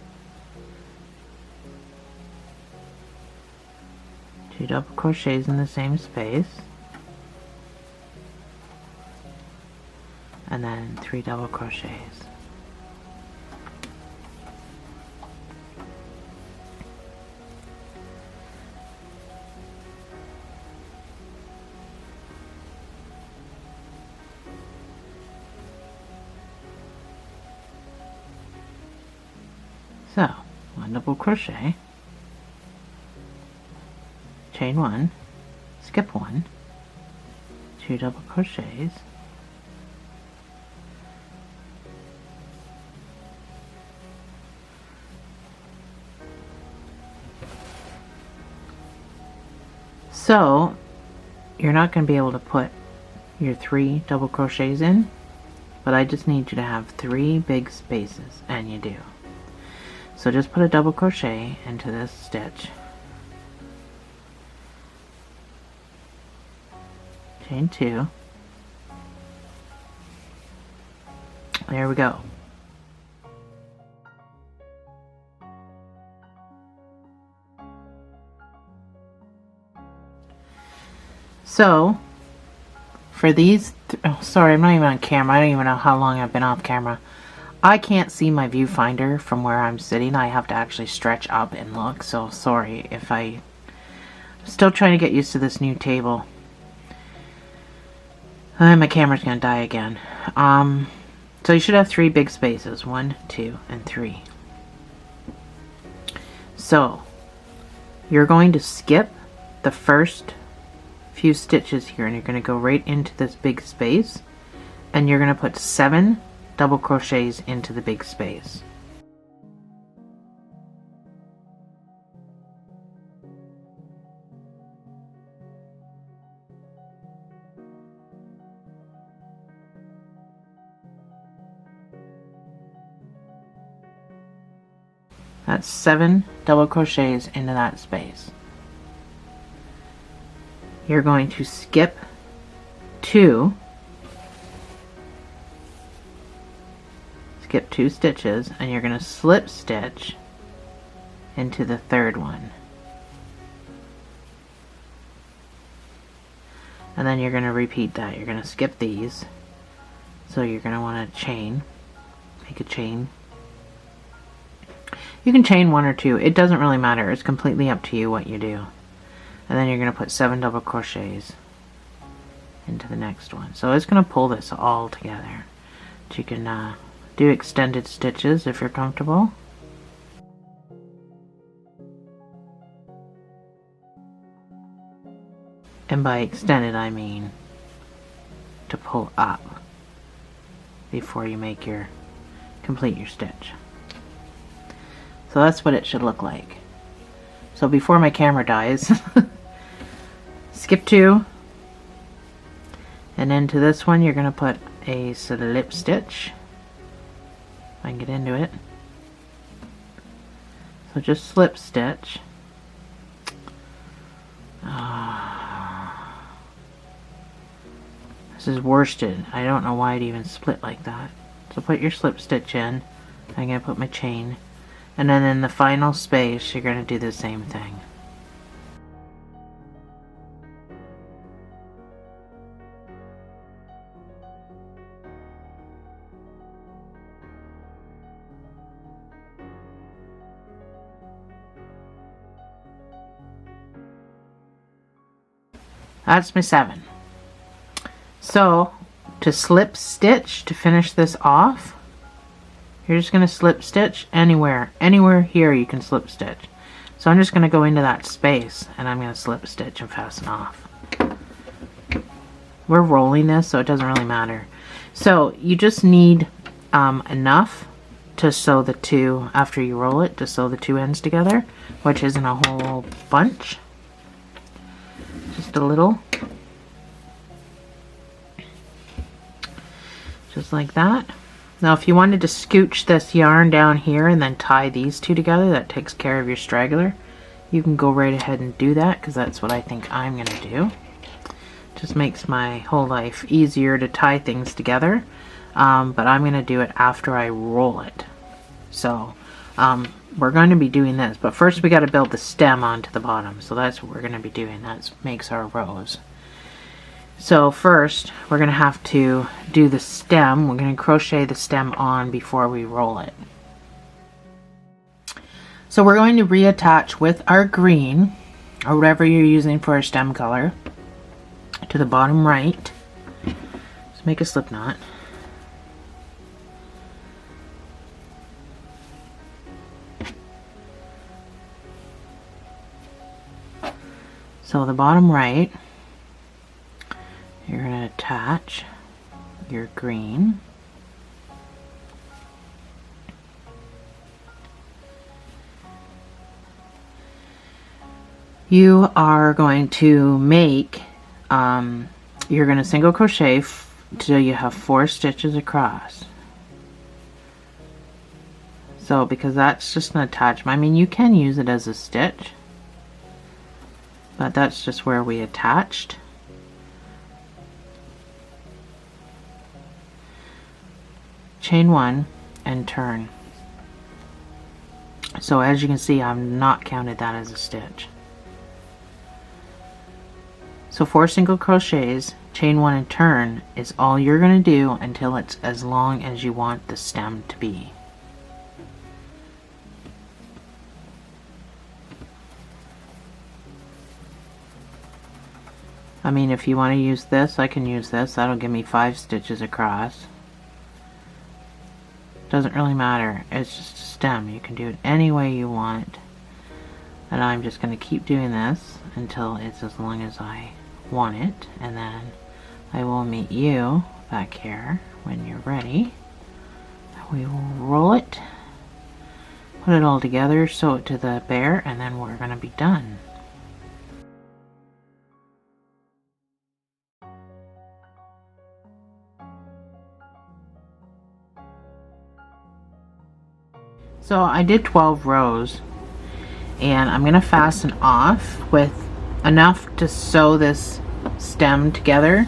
[SPEAKER 1] 2 double crochets in the same space, and then 3 double crochets. So 1 double crochet, chain 1, skip 1, 2 double crochets, so you're not going to be able to put your 3 double crochets in, but I just need you to have 3 big spaces, and you do. So just put a double crochet into this stitch, chain 2, there we go. So for these, oh sorry, I'm not even on camera. I don't even know how long I've been off camera. I can't see my viewfinder from where I'm sitting. I have to actually stretch up and look, so sorry if I'm still trying to get used to this new table. And my camera's gonna die again. So you should have 3 big spaces, 1, 2, and 3. So you're going to skip the first few stitches here, and you're going to go right into this big space, and you're going to put 7 double crochets into the big space. That's 7 double crochets into that space. You're going to skip 2, skip 2 stitches, and you're going to slip stitch into the third one. And then you're going to repeat that. You're going to skip these. So you're going to want to chain, make a chain. You can chain 1 or 2. It doesn't really matter. It's completely up to you what you do. And then you're going to put 7 double crochets into the next one. So it's going to pull this all together. But you can do extended stitches if you're comfortable. And by extended I mean to pull up before you make your complete your stitch. So that's what it should look like. So before my camera dies, skip 2, and into this one you're going to put a slip stitch. If I can get into it. So just slip stitch. This is worsted. I don't know why it even split like that. So put your slip stitch in. I'm going to put my chain. And then in the final space, you're going to do the same thing. That's my 7. So to slip stitch, to finish this off, you're just going to slip stitch anywhere here you can slip stitch. So I'm just going to go into that space and I'm going to slip stitch and fasten off. We're rolling this, so it doesn't really matter. So you just need enough to sew the two, after you roll it, to sew the two ends together, which isn't a whole bunch. Just a little. Just like that. Now if you wanted to scooch this yarn down here and then tie these two together, that takes care of your straggler. You can go right ahead and do that, because that's what I think I'm going to do. Just makes my whole life easier to tie things together. But I'm going to do it after I roll it. So we're going to be doing this, but first we got to build the stem onto the bottom. So that's what we're going to be doing. That makes our rows. So first we're going to have to do the stem. We're going to crochet the stem on before we roll it. So we're going to reattach with our green, or whatever you're using for a stem color, to the bottom right. Just make a slip knot. So the bottom right, you're going to attach your green. You are going to make, you're going to single crochet till you have 4 stitches across. So because that's just an attachment, I mean you can use it as a stitch, but that's just where we attached. Chain 1 and turn. So as you can see, I've not counted that as a stitch. So 4 single crochets, chain 1 and turn is all you're going to do until it's as long as you want the stem to be. I mean, if you want to use this, I can use this. That'll give me 5 stitches across. Doesn't really matter. It's just a stem. You can do it any way you want. And I'm just going to keep doing this until it's as long as I want it. And then I will meet you back here when you're ready. We will roll it, put it all together, sew it to the bear, and then we're going to be done. So I did 12 rows, and I'm going to fasten off with enough to sew this stem together.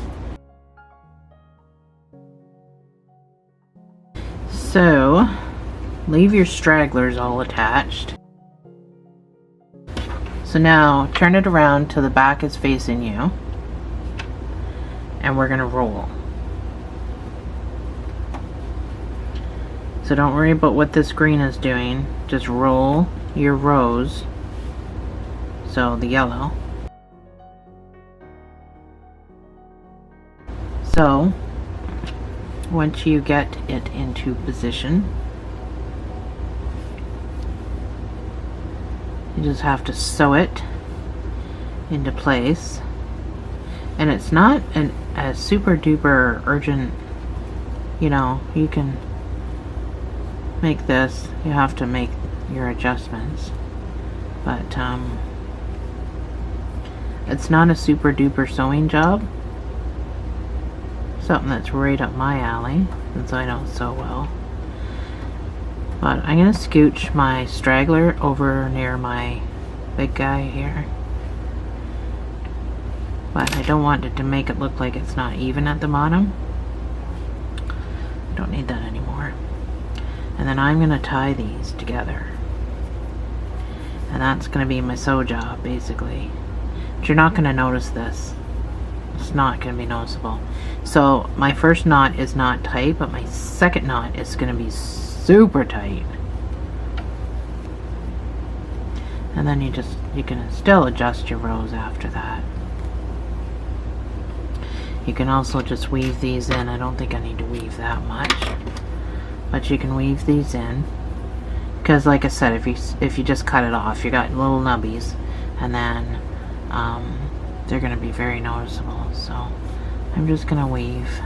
[SPEAKER 1] So leave your stragglers all attached. So now turn it around till the back is facing you, and we're going to roll. So don't worry about what this green is doing, just roll your rows. So the yellow. So once you get it into position, you just have to sew it into place. And it's not a super duper urgent, you know, you can make this, you have to make your adjustments, but it's not a super duper sewing job. Something that's right up my alley since I don't sew well. But I'm going to scooch my straggler over near my big guy here, but I don't want it to make it look like it's not even at the bottom. I don't need that anymore. And then I'm going to tie these together, and that's going to be my sew job basically. But you're not going to notice this. It's not going to be noticeable. So my first knot is not tight, but my second knot is going to be super tight. And then you can still adjust your rows after that. You can also just weave these in. I don't think I need to weave that much, but you can weave these in, because like I said, if you just cut it off, you got little nubbies, and then they're going to be very noticeable. So I'm just going to weave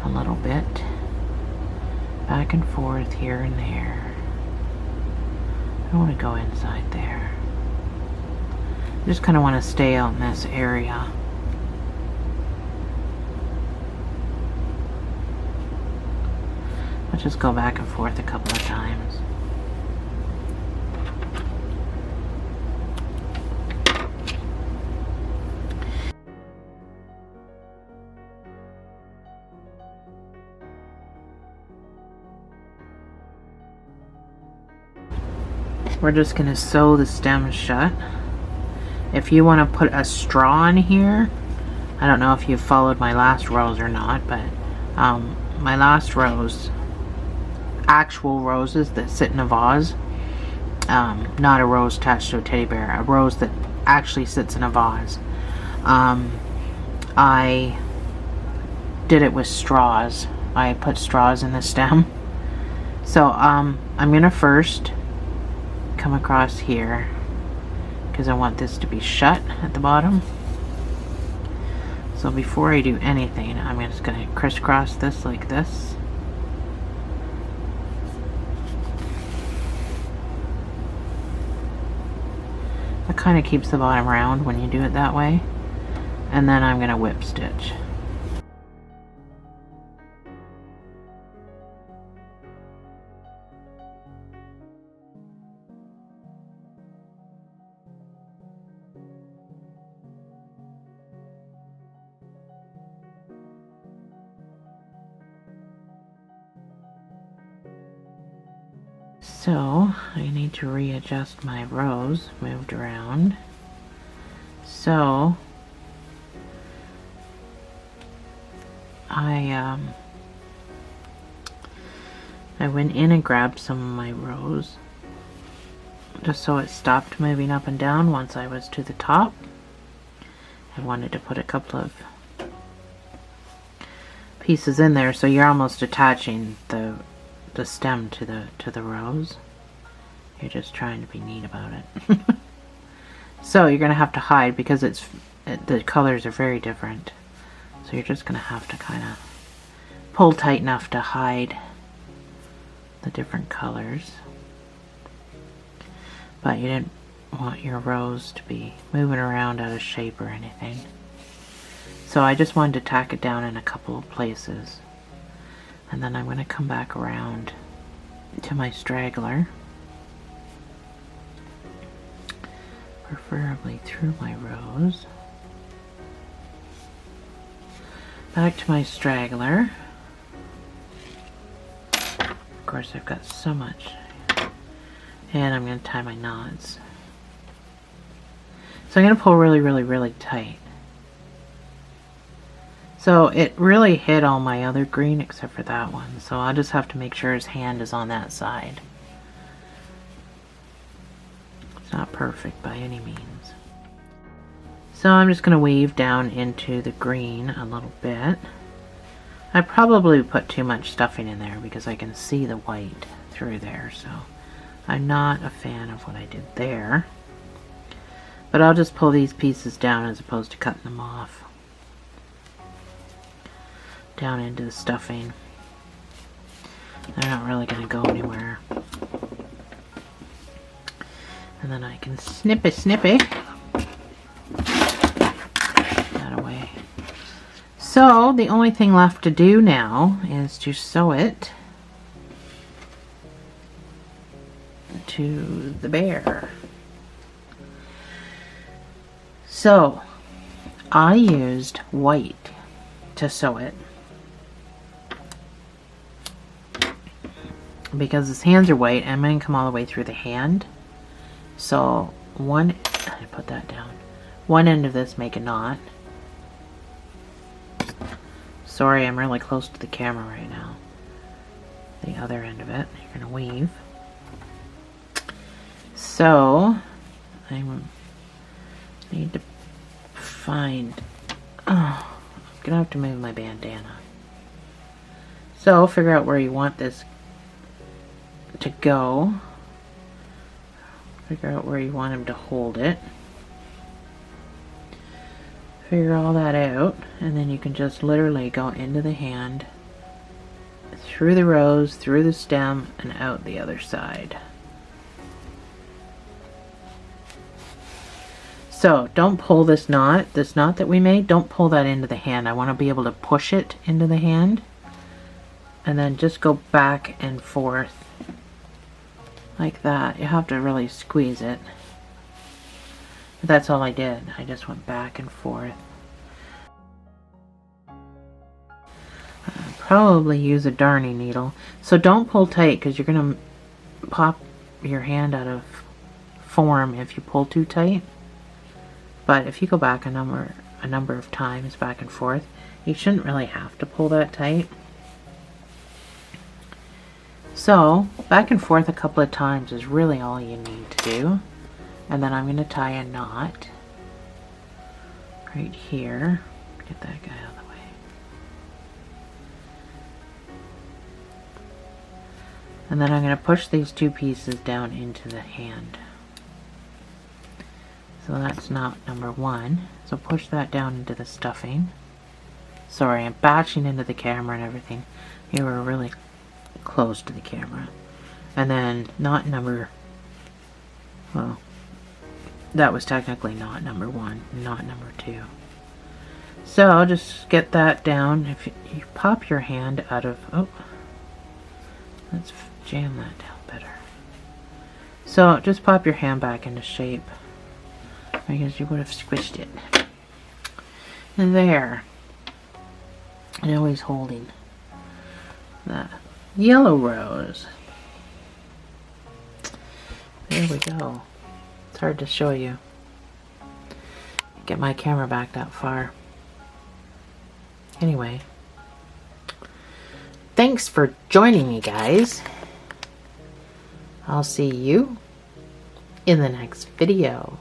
[SPEAKER 1] a little bit back and forth here and there. I don't want to go inside there. I just kind of want to stay out in this area. I'll just go back and forth a couple of times. We're just going to sew the stems shut. If you want to put a straw in here, I don't know if you followed my last rose or not, but my last rose, actual roses that sit in a vase, not a rose attached to a teddy bear, a rose that actually sits in a vase. I did it with straws. I put straws in the stem. So I'm going to first come across here because I want this to be shut at the bottom. So before I do anything, I'm just going to crisscross this like this. That kind of keeps the bottom round when you do it that way. And then I'm going to whip stitch. So I need to readjust my rows, moved around. So I went in and grabbed some of my rows just so it stopped moving up and down once I was to the top. I wanted to put a couple of pieces in there so you're almost attaching the stem to the rose. You're just trying to be neat about it. So you're gonna have to hide because the colors are very different. So you're just gonna have to kind of pull tight enough to hide the different colors. But you didn't want your rose to be moving around out of shape or anything. So I just wanted to tack it down in a couple of places. And then I'm going to come back around to my straggler, preferably through my rows, back to my straggler. Of course I've got so much, and I'm going to tie my knots. So I'm going to pull really, really, really tight. So it really hit all my other green except for that one. So I'll just have to make sure his hand is on that side. It's not perfect by any means. So I'm just going to weave down into the green a little bit. I probably put too much stuffing in there because I can see the white through there. So I'm not a fan of what I did there. But I'll just pull these pieces down as opposed to cutting them off. Down into the stuffing. They're not really going to go anywhere. And then I can snippy that away. So the only thing left to do now is to sew it to the bear. So I used white to sew it because his hands are white and I'm going to come all the way through the hand. So I put that down. One end of this, make a knot. Sorry, I'm really close to the camera right now. The other end of it, you're going to weave. So I need to find a gonna have to move my bandana. So figure out where you want this to go. Figure out where you want him to hold it. Figure all that out, and then you can just literally go into the hand, through the rose, through the stem, and out the other side. So don't pull this knot that we made, don't pull that into the hand. I want to be able to push it into the hand, and then just go back and forth like that. You have to really squeeze it. But that's all I did. I just went back and forth. Probably use a darning needle. So don't pull tight, because you're going to pop your hand out of form if you pull too tight. But if you go back a number of times back and forth, you shouldn't really have to pull that tight. So back and forth a couple of times is really all you need to do. And then I'm going to tie a knot right here. Get that guy out of the way. And then I'm going to push these two pieces down into the hand. So that's knot number one. So push that down into the stuffing. Sorry, I'm bashing into the camera and everything. You were really close to the camera. And then knot number, well, that was technically knot number one, knot number two. So just get that down. If you pop your hand out of, oh, let's jam that down better. So just pop your hand back into shape, because you would have squished it. And there. And now he's holding the yellow rose. There we go. It's hard to show you. Get my camera back that far. Anyway. Thanks for joining me, guys. I'll see you in the next video.